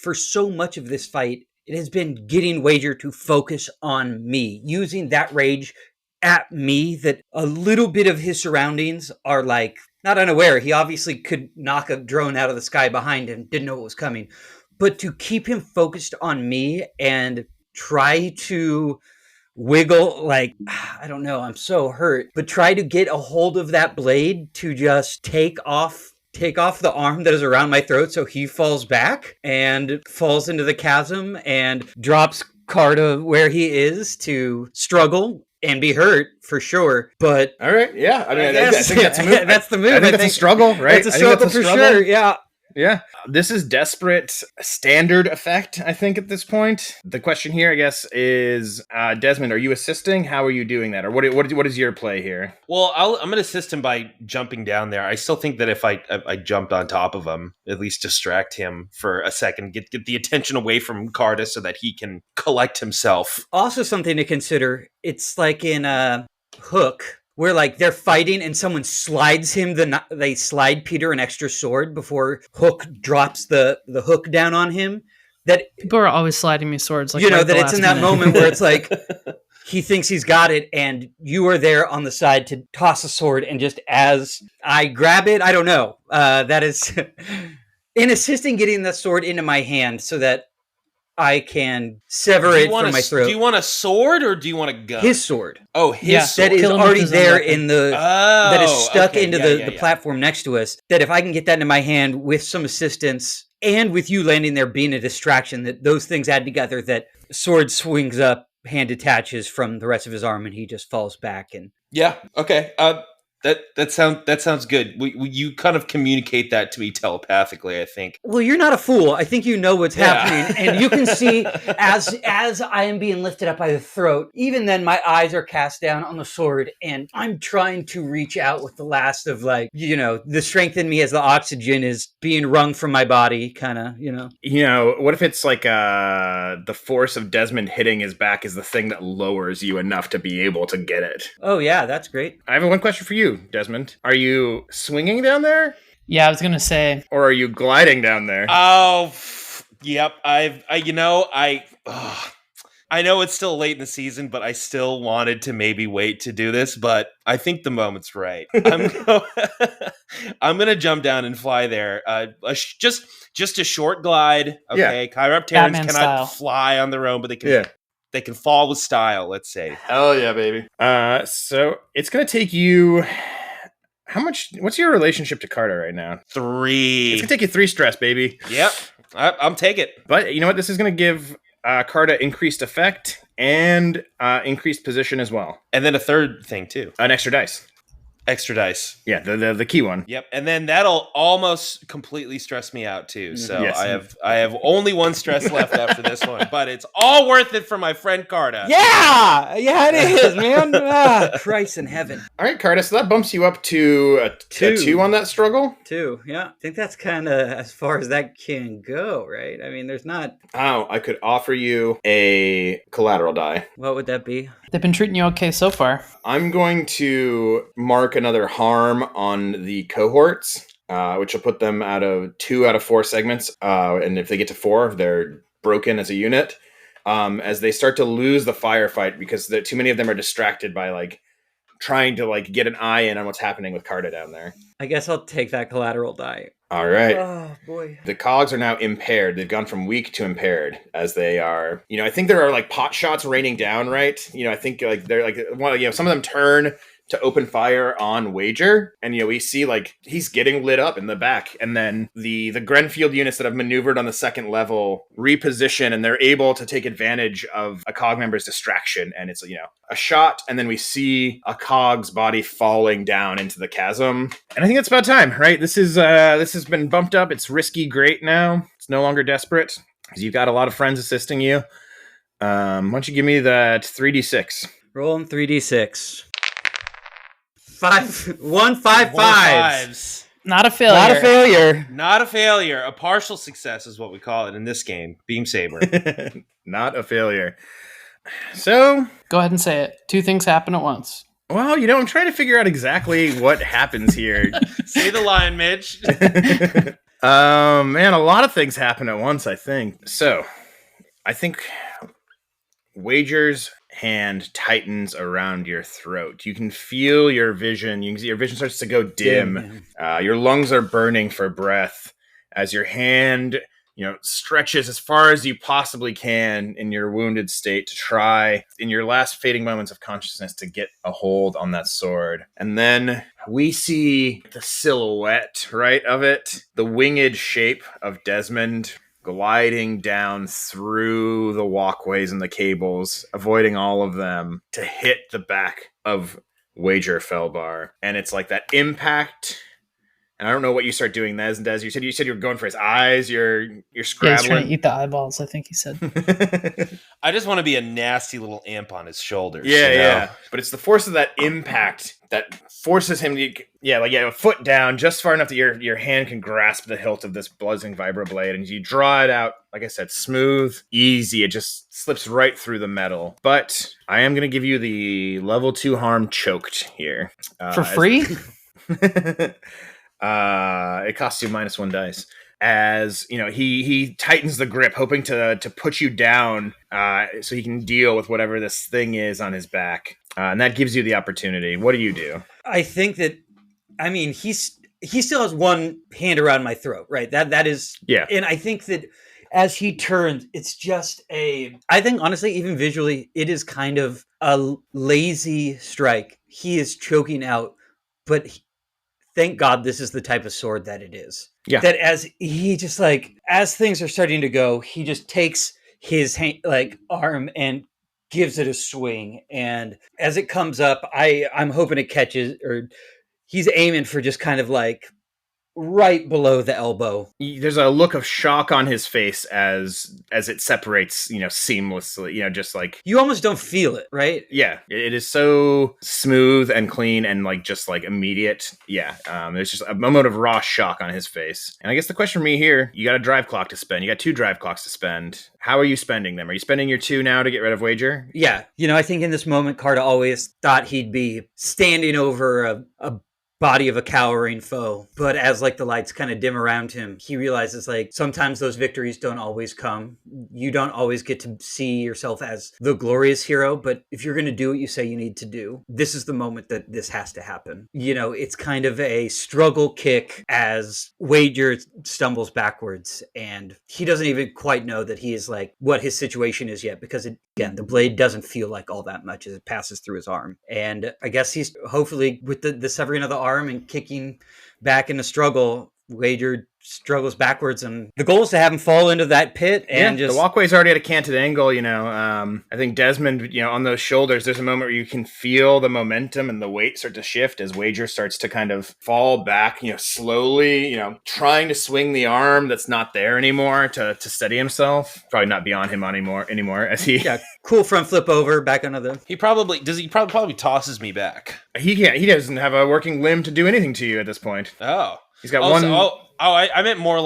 for so much of this fight, it has been getting Wager to focus on me, using that rage at me, that a little bit of his surroundings are like not unaware. He obviously could knock a drone out of the sky behind him, didn't know what was coming, but to keep him focused on me and try to wiggle, like, I don't know, I'm so hurt, but try to get a hold of that blade to just take off the arm that is around my throat so he falls back and falls into the chasm and drops Carta where he is to struggle and be hurt for sure. But all right, yeah, I think that's a move. That's the move. I think that's a struggle, right? It's a struggle for sure. Yeah. Yeah, this is desperate standard effect, I think, at this point. The question here, I guess, is, Desmond, are you assisting? How are you doing that? Or what is your play here? Well, I'm going to assist him by jumping down there. I still think that if I jumped on top of him, at least distract him for a second, get the attention away from Carta so that he can collect himself. Also something to consider, it's like in Hook, where like they're fighting and someone slides him they slide Peter an extra sword before Hook drops the hook down on him. That people are always sliding me swords, like that it's in that moment where it's like he thinks he's got it and you are there on the side to toss a sword, and just as I grab it, I don't know. That is in assisting getting the sword into my hand so that I can sever it from my throat. Do you want a sword or do you want a gun? His sword. Oh, his sword. That is already there in the... that is stuck into the platform next to us. That if I can get that into my hand with some assistance, and with you landing there being a distraction, that those things add together, that sword swings up, hand detaches from the rest of his arm, and he just falls back. And yeah, okay. That sounds good. You kind of communicate that to me telepathically, I think. Well, you're not a fool. I think you know what's happening, and you can see as I am being lifted up by the throat. Even then, my eyes are cast down on the sword, and I'm trying to reach out with the last of the strength in me as the oxygen is being wrung from my body, kind of. What if it's like the force of Desmond hitting his back is the thing that lowers you enough to be able to get it? Oh yeah, that's great. I have one question for you, Desmond. Are you swinging down there? Yeah, I was gonna say. Or are you gliding down there? Oh, yep. I know it's still late in the season, but I still wanted to maybe wait to do this, but I think the moment's right. I'm gonna jump down and fly there. Just a short glide. Okay, yeah. Chiropterans cannot style. Fly on their own, but they can. Yeah. They can fall with style, let's say. Hell yeah, baby. So it's going to take you... What's your relationship to Carta right now? 3. It's going to take you 3 stress, baby. Yep. I'm taking it. But you know what? This is going to give Carta increased effect and increased position as well. And then a third thing, too. An extra dice. Extra dice. Yeah, the key one. Yep, and then that'll almost completely stress me out too. So yes. I have only 1 stress left after this one, but it's all worth it for my friend Carta. Yeah, it is, man. Christ in heaven. All right, Carta. So that bumps you up to a 2 on that struggle. 2, yeah. I think that's kind of as far as that can go, right? I mean, there's not. Oh, I could offer you a collateral die. What would that be? They've been treating you okay so far. I'm going to mark another harm on the cohorts, which will put them at 2 out of 4 segments. And if they get to 4, they're broken as a unit. As they start to lose the firefight because too many of them are distracted by trying to get an eye in on what's happening with Carta down there. I guess I'll take that collateral die. All right. Oh, boy. The cogs are now impaired. They've gone from weak to impaired as they are, I think there are pot shots raining down, right? I think they're some of them turn to open fire on Wager. And, we see, he's getting lit up in the back. And then the Grenfield units that have maneuvered on the second level reposition, and they're able to take advantage of a COG member's distraction. And it's, a shot, and then we see a COG's body falling down into the chasm. And I think it's about time, right? This has been bumped up. It's risky great now. It's no longer desperate, because you've got a lot of friends assisting you. Why don't you give me that 3d6? Rolling 3d6. 1, 5, 5s. Not a failure. Not a failure. Not a failure. A partial success is what we call it in this game. Beam Saber. Not a failure. So, go ahead and say it. 2 things happen at once. Well, I'm trying to figure out exactly what happens here. Say the line, Mitch. Man, a lot of things happen at once, I think. So, I think Wager's hand tightens around your throat. You can feel your vision. You can see your vision starts to go dim. Your lungs are burning for breath as your hand stretches as far as you possibly can in your wounded state to try, in your last fading moments of consciousness, to get a hold on that sword. And then we see the silhouette, right, of it, the winged shape of Desmond gliding down through the walkways and the cables, avoiding all of them, to hit the back of Wager Felbar. And it's like that impact. And I don't know what you start doing, Des. You said you were going for his eyes. You're scrabbling. Yeah, he's trying to eat the eyeballs, I think he said. I just want to be a nasty little imp on his shoulders. Yeah. But it's the force of that impact that forces him to, a foot down just far enough that your hand can grasp the hilt of this bludgeoning vibroblade, and you draw it out, like I said, smooth, easy. It just slips right through the metal. But I am going to give you the level 2 harm choked here. For free? It costs you -1 dice. As he tightens the grip, hoping to put you down, so he can deal with whatever this thing is on his back, and that gives you the opportunity. What do you do? I think that, he still has one hand around my throat, right? That is, yeah. And I think that as he turns, it's just I think honestly, even visually, it is kind of a lazy strike. He is choking out, but thank God this is the type of sword that it is. Yeah. That as he just as things are starting to go, he just takes his arm and gives it a swing. And as it comes up, I'm hoping it catches, or he's aiming for just kind of right below the elbow. There's a look of shock on his face as it separates, seamlessly, just you almost don't feel it, right? Yeah, it is so smooth and clean and just immediate. Yeah, there's just a moment of raw shock on his face. And I guess the question for me here, you got a drive clock to spend. You got 2 drive clocks to spend. How are you spending them? Are you spending your 2 now to get rid of Wager? Yeah, I think in this moment, Carta always thought he'd be standing over a body of a cowering foe. But as the lights kind of dim around him, he realizes sometimes those victories don't always come. You don't always get to see yourself as the glorious hero, but if you're going to do what you say you need to do, this is the moment that this has to happen. It's kind of a struggle kick as Wager stumbles backwards, and he doesn't even quite know that he is what his situation is yet, because again, the blade doesn't feel like all that much as it passes through his arm. And I guess he's hopefully, with the severing of the arm and kicking back in the struggle, Wager struggles backwards, and the goal is to have him fall into that pit. And the walkway's already at a canted angle. I think Desmond, on those shoulders, there's a moment where you can feel the momentum and the weight start to shift as Wager starts to kind of fall back, slowly, trying to swing the arm that's not there anymore to steady himself. Probably not beyond him anymore as he cool front flip over back onto the. He probably tosses me back. He can't. He doesn't have a working limb to do anything to you at this point. Oh. He's got one. I meant more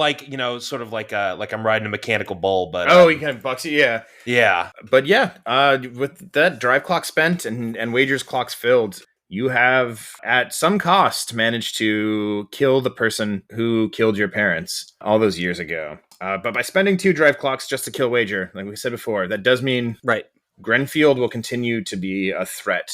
sort of like I'm riding a mechanical bull, but he kind of bucks you, yeah. Yeah. But with that drive clock spent and Wager's clocks filled, you have at some cost managed to kill the person who killed your parents all those years ago. But by spending 2 drive clocks just to kill Wager, like we said before, that does mean Grenfield will continue to be a threat,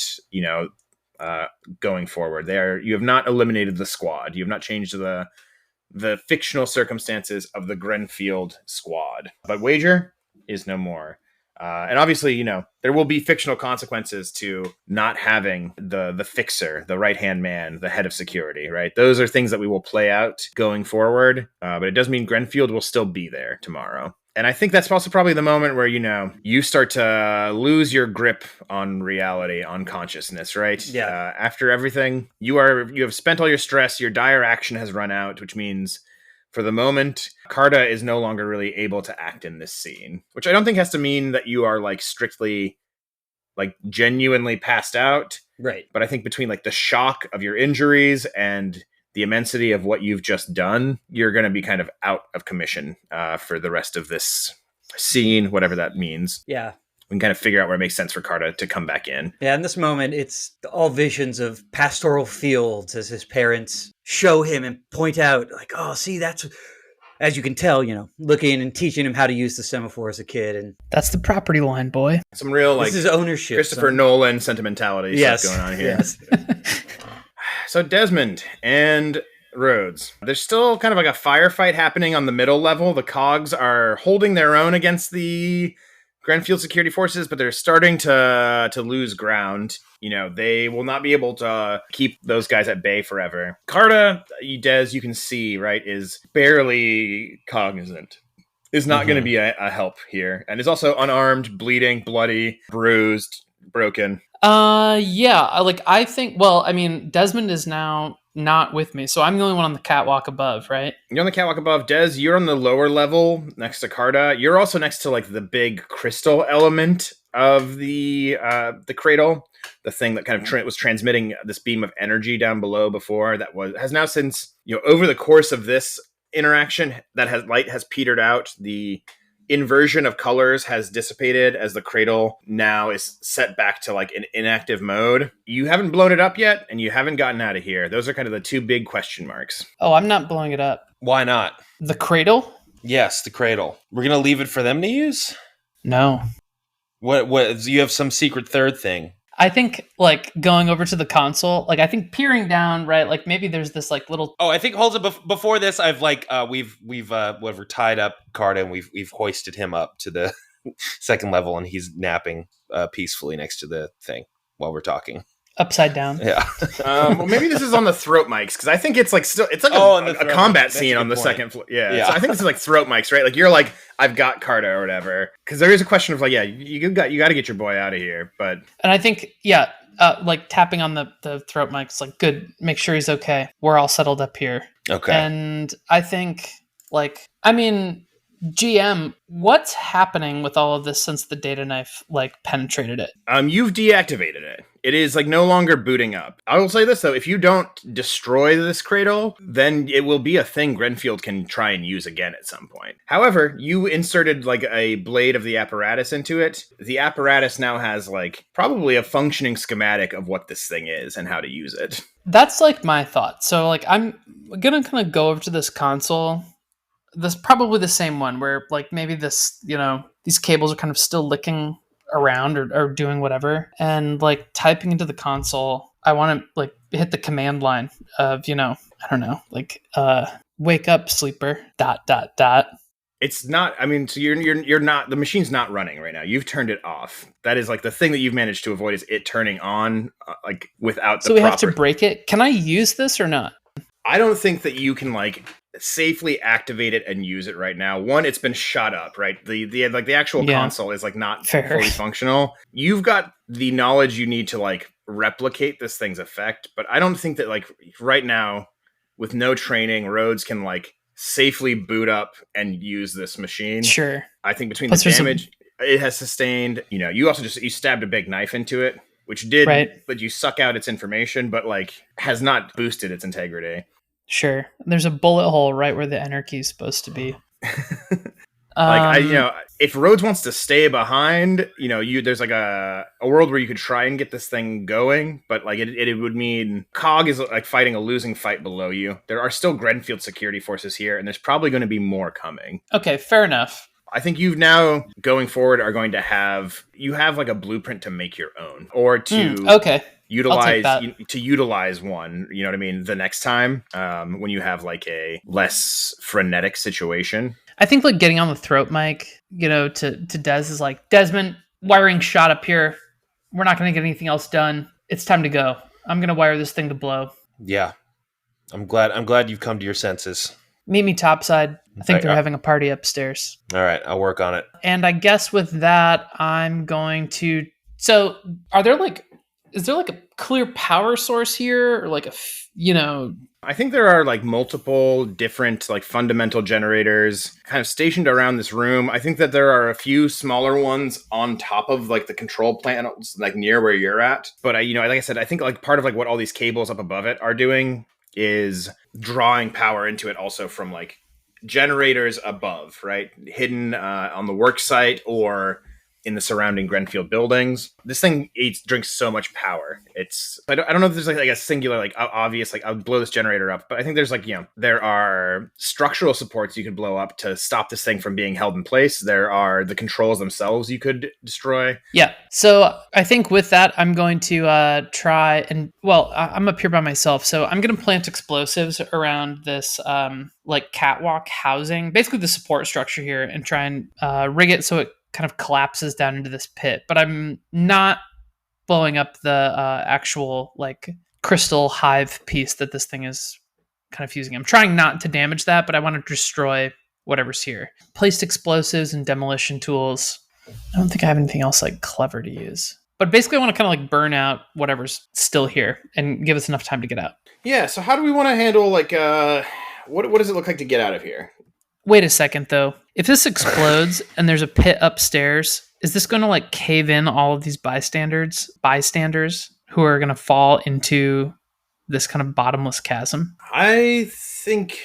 going forward. You have not eliminated the squad. You have not changed the fictional circumstances of the Grenfield squad. But Wager is no more. And obviously, there will be fictional consequences to not having the fixer, the right-hand man, the head of security, right? Those are things that we will play out going forward. But it does mean Grenfield will still be there tomorrow. And I think that's also probably the moment where, you start to lose your grip on reality, on consciousness, right? Yeah. After everything, you have spent all your stress, your dire action has run out, which means for the moment, Carta is no longer really able to act in this scene, which I don't think has to mean that you are strictly genuinely passed out. Right. But I think between the shock of your injuries and the immensity of what you've just done, you're going to be kind of out of commission for the rest of this scene, whatever that means. Yeah. We can kind of figure out where it makes sense for Carta to come back in. Yeah, in this moment, it's all visions of pastoral fields as his parents show him and point out, oh, see, that's, as you can tell, looking and teaching him how to use the semaphore as a kid. And that's the property line, boy. Some real, this is ownership. Christopher Nolan sentimentality stuff going on here. Yes. So Desmond and Rhodes. There's still kind of a firefight happening on the middle level. The cogs are holding their own against the Grenfield security forces, but they're starting to lose ground. They will not be able to keep those guys at bay forever. Carta, Des, you can see, right, is barely cognizant. Is not going to be a help here. And is also unarmed, bleeding, bloody, bruised, broken. Yeah, I think, Desmond is now not with me, so I'm the only one on the catwalk above, right? You're on the catwalk above. Des, you're on the lower level next to Carta. You're also next to the big crystal element of the cradle, the thing that kind of was transmitting this beam of energy down below before has now since, over the course of this interaction, light has petered out. The inversion of colors has dissipated as the cradle now is set back to an inactive mode. You haven't blown it up yet, and you haven't gotten out of here. Those are kind of the two big question marks. Oh, I'm not blowing it up. Why not? The cradle? Yes, the cradle. We're going to leave it for them to use? No. What you have some secret third thing? I think going over to the console, I think peering down, right? Maybe there's this little. Oh, I think holds it before this. I've we've tied up Carta and we've hoisted him up to the second level, and he's napping peacefully next to the thing while we're talking. Upside down. Yeah. Well, maybe this is on the throat mics, because I think it's a combat scene on the second floor. Yeah. So I think this is throat mics, right? You're I've got Carta or whatever. Because there is a question of you got to get your boy out of here. But and I think tapping on the throat mics, good. Make sure he's okay. We're all settled up here. Okay. And I think GM, what's happening with all of this since the data knife penetrated it? You've deactivated it. It is no longer booting up. I will say this though, if you don't destroy this cradle, then it will be a thing Grenfield can try and use again at some point. However, you inserted a blade of the apparatus into it. The apparatus now has probably a functioning schematic of what this thing is and how to use it. That's my thought. So I'm gonna kind of go over to this console. This probably the same one where maybe this, these cables are kind of still licking around or doing whatever, and typing into the console. I want to hit the command line of, I don't know, wake up sleeper ... It's not, so you're not, the machine's not running right now. You've turned it off. That is the thing that you've managed to avoid is it turning on without the So we have to break it. Can I use this or not? I don't think that you can safely activate it and use it right now. One, it's been shot up, right? The actual console is not fully functional. You've got the knowledge you need to replicate this thing's effect, but I don't think that right now with no training, Rhodes can safely boot up and use this machine. Sure. I think between the damage it has sustained, you also you stabbed a big knife into it, which did let you suck out its information, but has not boosted its integrity. Sure. There's a bullet hole right where the enter is supposed to be. If Rhodes wants to stay behind, there's a world where you could try and get this thing going, but it would mean Cog is fighting a losing fight below you. There are still Grenfield security forces here, and there's probably going to be more coming. Okay, fair enough. I think you've now going forward are going to have a blueprint to make your own or to utilize one, you know what I mean, the next time when you have a less frenetic situation. I think getting on the throat mic to Des is like, Desmond, wiring shot up here. We're not going to get anything else done. It's time to go. I'm going to wire this thing to blow. Yeah. I'm glad you've come to your senses. Meet me topside. I think they're having a party upstairs. All right, I'll work on it. And I guess with that, I'm going to... So, is there like a clear power source here? Or like I think there are like multiple different like fundamental generators kind of stationed around this room. I think that there are a few smaller ones on top of like the control panels, like near where you're at. But like I said, I think like part of like what all these cables up above it are doing is drawing power into it also from like generators above, right? Hidden on the work site or in the surrounding Grenfield buildings. This thing drinks so much power. I don't know if there's like a singular, like obvious, like I'll blow this generator up, but I think there's like, there are structural supports you could blow up to stop this thing from being held in place. There are the controls themselves you could destroy. Yeah. So I think with that, I'm going to try and, I'm up here by myself. So I'm going to plant explosives around this like catwalk housing, basically the support structure here, and try and rig it so it kind of collapses down into this pit, but I'm not blowing up the actual like crystal hive piece that this thing is kind of fusing. I'm trying not to damage that, but I want to destroy whatever's here. Placed explosives and demolition tools. I don't think I have anything else like clever to use, but basically I want to kind of like burn out whatever's still here and give us enough time to get out. Yeah. So how do we want to handle like what does it look like to get out of here? Wait a second, though. If this explodes and there's a pit upstairs, is this going to like cave in all of these bystanders who are going to fall into this kind of bottomless chasm? I think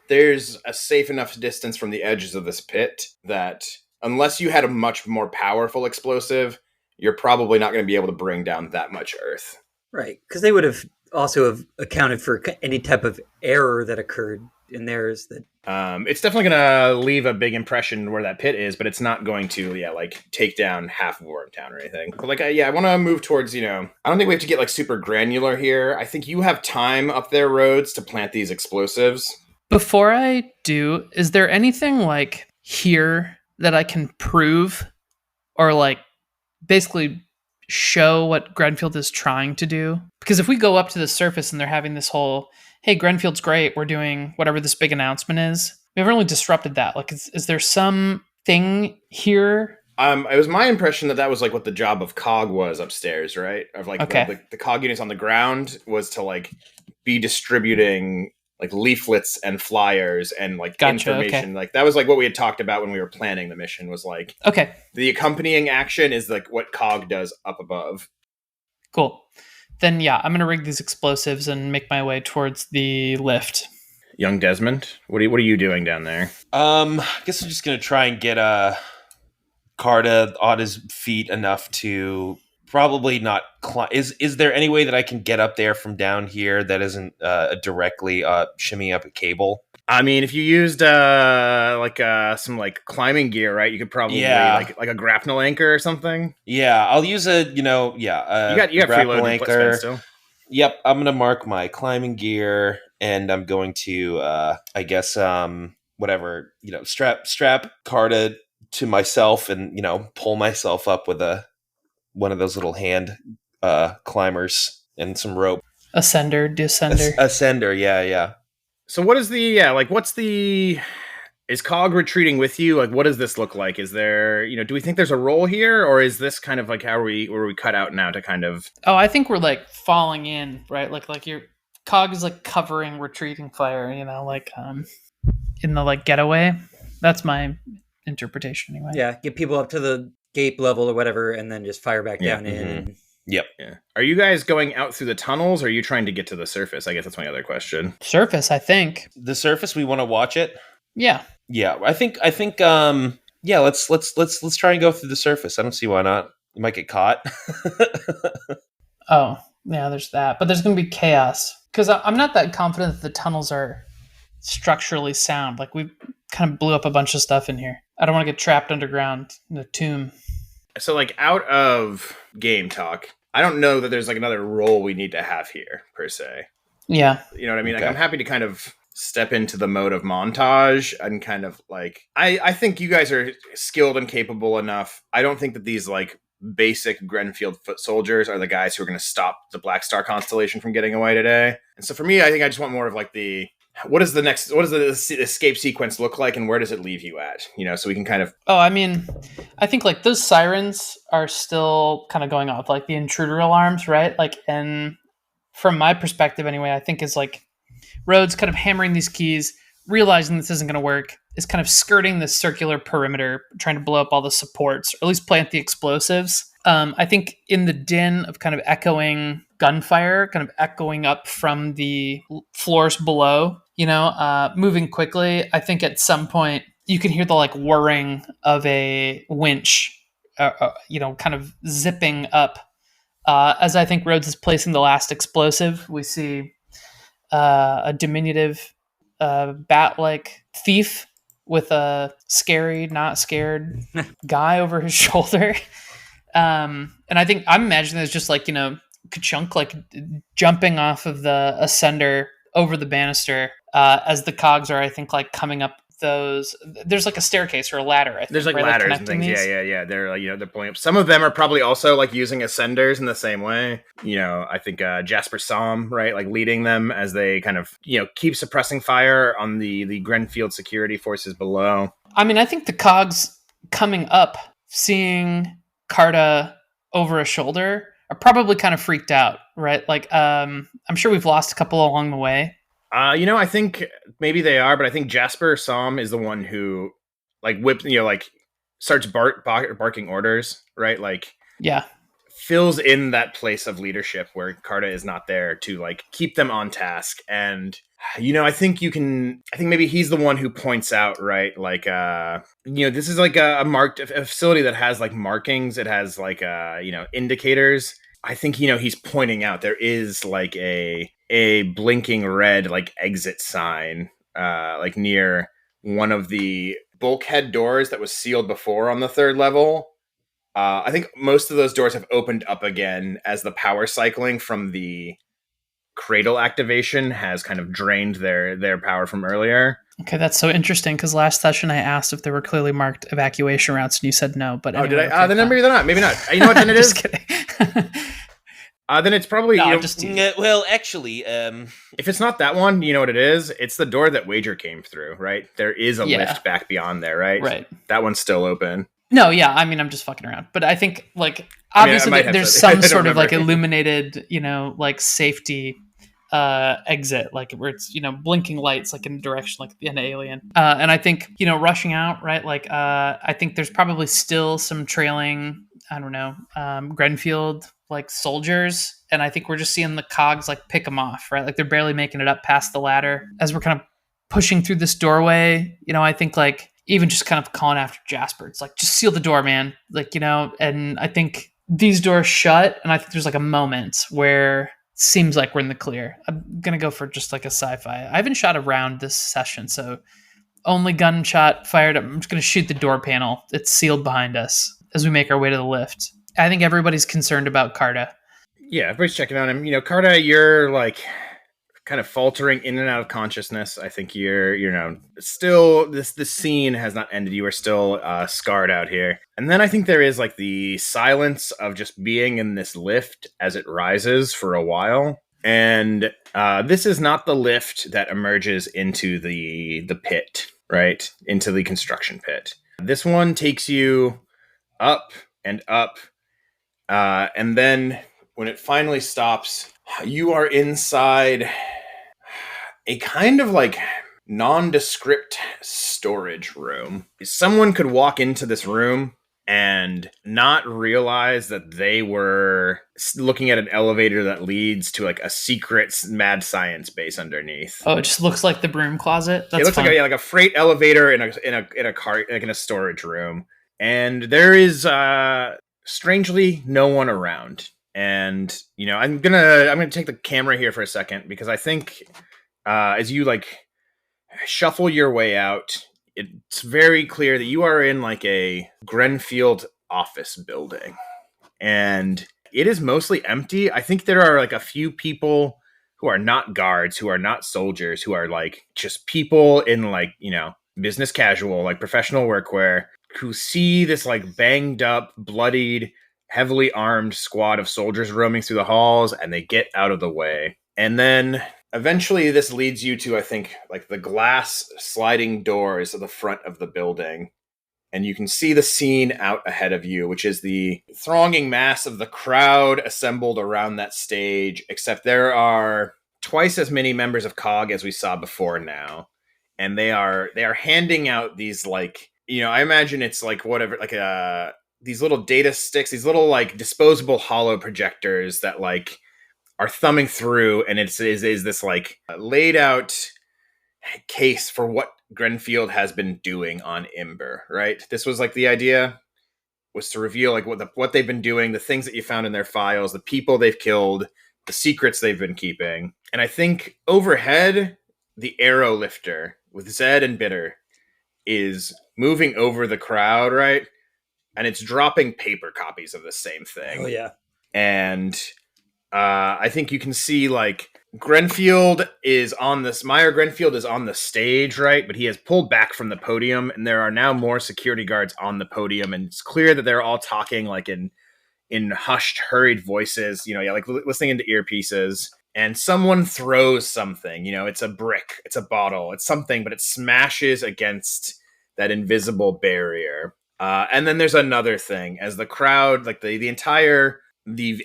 there's a safe enough distance from the edges of this pit that unless you had a much more powerful explosive, you're probably not going to be able to bring down that much earth. Right, because they would have also have accounted for any type of error that occurred in theirs. That it's definitely going to leave a big impression where that pit is, but it's not going to, like take down half of Wormtown or anything. But like, I want to move towards, I don't think we have to get like super granular here. I think you have time up there, Rhodes, to plant these explosives. Before I do, is there anything like here that I can prove or like basically show what Grenfield is trying to do? Because if we go up to the surface and they're having this whole, hey, Grenfield's great, we're doing whatever this big announcement is, we haven't really disrupted that. Like, is there some thing here? It was my impression that was like what the job of COG was upstairs, right? Of like the COG units on the ground was to like be distributing like leaflets and flyers and like information. Like that was like what we had talked about when we were planning the mission, was like, the accompanying action is like what COG does up above. Cool. Then yeah, I'm gonna rig these explosives and make my way towards the lift. Young Desmond, what are you doing down there? I guess I'm just gonna try and get Carta on his feet enough to probably not climb. Is there any way that I can get up there from down here that isn't directly shimmy up a cable? I mean, if you used some like climbing gear, right? You could probably like a grapnel anchor or something. Yeah, I'll use a you got grapnel anchor. Still. Yep, I'm gonna mark my climbing gear, and I'm going to strap Carta to myself, and pull myself up with one of those little hand climbers and some rope. Ascender, descender. Ascender, yeah. So what is is COG retreating with you? Like, what does this look like? Is there, do we think there's a role here, or is this kind of like where we cut out now to kind of? Oh, I think we're like falling in, right? Like your COG is like covering retreating fire, like in the like getaway. That's my interpretation anyway. Yeah, get people up to the gate level or whatever, and then just fire back down in. And... Yep. Yeah. Are you guys going out through the tunnels, or are you trying to get to the surface? I guess that's my other question. Surface, I think. The surface, we want to watch it. Yeah. Yeah, I think let's try and go through the surface. I don't see why not. You might get caught. Oh, yeah, there's that. But there's going to be chaos, because I'm not that confident that the tunnels are structurally sound. Like, we kind of blew up a bunch of stuff in here. I don't want to get trapped underground in a tomb. So, like, out of game talk, I don't know that there's like another role we need to have here per se. Yeah. You know what I mean? Okay. Like, I'm happy to kind of step into the mode of montage and kind of like I think you guys are skilled and capable enough. I don't think that these like basic Grenfield foot soldiers are the guys who are going to stop the Black Star Constellation from getting away today. And so for me, I think I just want more of like what does the escape sequence look like, and where does it leave you at? So we can kind of. Oh, I mean, I think like those sirens are still kind of going off, like the intruder alarms, right? Like, and from my perspective anyway, I think is like Rhodes kind of hammering these keys, realizing this isn't going to work, is kind of skirting this circular perimeter, trying to blow up all the supports, or at least plant the explosives. I think in the din of kind of echoing gunfire, kind of echoing up from the floors below, moving quickly, I think at some point you can hear the like whirring of a winch, kind of zipping up. As I think Rhodes is placing the last explosive, we see a diminutive bat-like thief with a scary, not scared guy over his shoulder. And I think I'm imagining it's just like, Ka-chunk like jumping off of the ascender over the banister as the cogs are, I think, like coming up those. There's like a staircase or a ladder. I think, there's like right? ladders like and things. These. Yeah. They're like, they're pulling up. Some of them are probably also like using ascenders in the same way. I think Jasper Som, right, like leading them as they kind of, keep suppressing fire on the Grenfield security forces below. I mean, I think the cogs coming up, seeing Carta over a shoulder, are probably kind of freaked out, right? Like, I'm sure we've lost a couple along the way. I think maybe they are, but I think Jasper Som is the one who like starts barking orders, right? Like, yeah, fills in that place of leadership where Carta is not there to like keep them on task. And, I think maybe he's the one who points out, right? Like, this is like a marked a facility that has like markings. It has like, indicators. I think, he's pointing out there is like a blinking red like exit sign like near one of the bulkhead doors that was sealed before on the third level. I think most of those doors have opened up again as the power cycling from the cradle activation has kind of drained their power from earlier. Okay, that's so interesting because last session I asked if there were clearly marked evacuation routes and you said no. But anyway, did I? Then maybe they're not. Maybe not. You know what? Then it is. Just kidding. Then it's probably well, actually, if it's not that one, you know what it is? It's the door that Wager came through, right? There is a lift back beyond there, right? Right. That one's still open. No, yeah, I mean, I'm just fucking around. But I think, like, obviously there's some sort of, like, illuminated, like, safety exit, like, where it's, blinking lights, like, in a direction, like, in Alien. And I think, rushing out, right? Like, I think there's probably still some trailing, I don't know, Grenfield, like, soldiers. And I think we're just seeing the cogs, like, pick them off, right? Like, they're barely making it up past the ladder. As we're kind of pushing through this doorway, I think, like, even just kind of calling after Jasper. It's like, just seal the door, man. Like, and I think these doors shut, and I think there's like a moment where it seems like we're in the clear. I'm going to go for just like a sci-fi. I haven't shot a round this session, so only gunshot fired up. I'm just going to shoot the door panel. It's sealed behind us as we make our way to the lift. I think everybody's concerned about Carta. Yeah, everybody's checking on him. Carta, you're like kind of faltering in and out of consciousness. I think you're still this scene has not ended. You are still scarred out here. And then I think there is like the silence of just being in this lift as it rises for a while. And this is not the lift that emerges into the pit, right? Into the construction pit. This one takes you up and up. And then when it finally stops, you are inside a kind of like nondescript storage room. Someone could walk into this room and not realize that they were looking at an elevator that leads to like a secret mad science base underneath. Oh, it just looks like the broom closet. That's it looks fun. like a freight elevator in a car, like in a storage room, and there is strangely no one around. And I'm gonna take the camera here for a second because I think as you like shuffle your way out, it's very clear that you are in like a Grenfield office building, and it is mostly empty. I think there are like a few people who not guards, who are not soldiers, who are like just people in like, business casual, like professional workwear, who see this like banged up, bloodied, heavily armed squad of soldiers roaming through the halls, and they get out of the way. And then eventually this leads you to, I think, like the glass sliding doors of the front of the building. And you can see the scene out ahead of you, which is the thronging mass of the crowd assembled around that stage, except there are twice as many members of COG as we saw before now. And they are handing out these, like, I imagine it's like whatever, like these little data sticks, these little like disposable hollow projectors that like are thumbing through, and is this like laid out case for what Grenfield has been doing on Imber, right? This was like the idea was to reveal like what they've been doing, the things that you found in their files, the people they've killed, the secrets they've been keeping. And I think overhead, the arrow lifter with Zed and Bitter is moving over the crowd, right? And it's dropping paper copies of the same thing. Oh, yeah. And I think you can see like Grenfield is on this. Meyer Grenfield is on the stage, right? But he has pulled back from the podium, and there are now more security guards on the podium, and it's clear that they're all talking like in hushed, hurried voices. Like listening into earpieces. And someone throws something. It's a brick, it's a bottle, it's something, but it smashes against that invisible barrier. And then there's another thing as the crowd, like the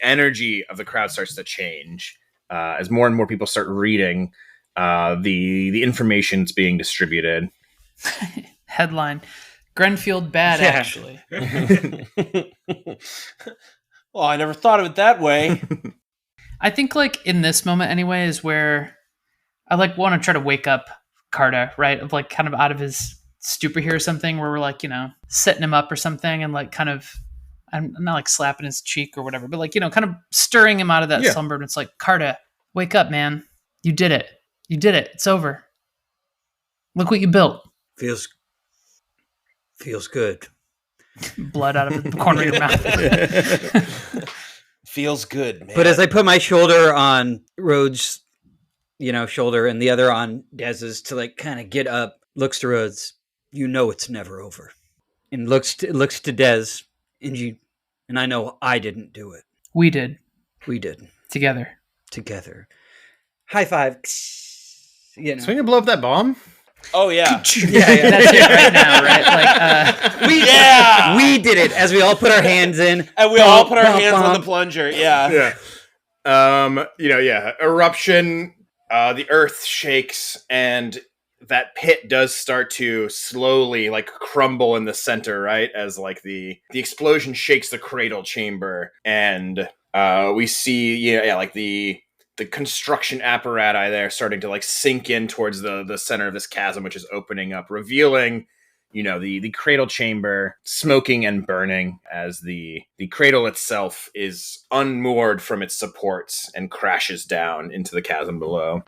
energy of the crowd starts to change as more and more people start reading the information that's being distributed. Headline: Grenfield bad, actually. Well, I never thought of it that way. I think like in this moment anyway is where I like want to try to wake up Carta, right? Of like kind of out of his stupor here or something, where we're like, setting him up or something, and like kind of, I'm not like slapping his cheek or whatever, but like, kind of stirring him out of that slumber. And it's like, Carta, wake up, man. You did it. You did it. It's over. Look what you built. Feels good. Blood out of the corner of your mouth. Feels good, man. But as I put my shoulder on Rhodes, shoulder, and the other on Dez's to like kind of get up, looks to Rhodes, it's never over. And looks to Dez, and I know I didn't do it. We did. Together. High five. So we can blow up that bomb? Oh, yeah. That's it right now, right? Like, we did it as we all put our hands in. And we all put our hands on the plunger. Yeah. Eruption. The earth shakes, and that pit does start to slowly like crumble in the center, right? As like the explosion shakes the cradle chamber, and we see, like the construction apparatus there starting to like sink in towards the center of this chasm, which is opening up, revealing, the cradle chamber smoking and burning as the cradle itself is unmoored from its supports and crashes down into the chasm below.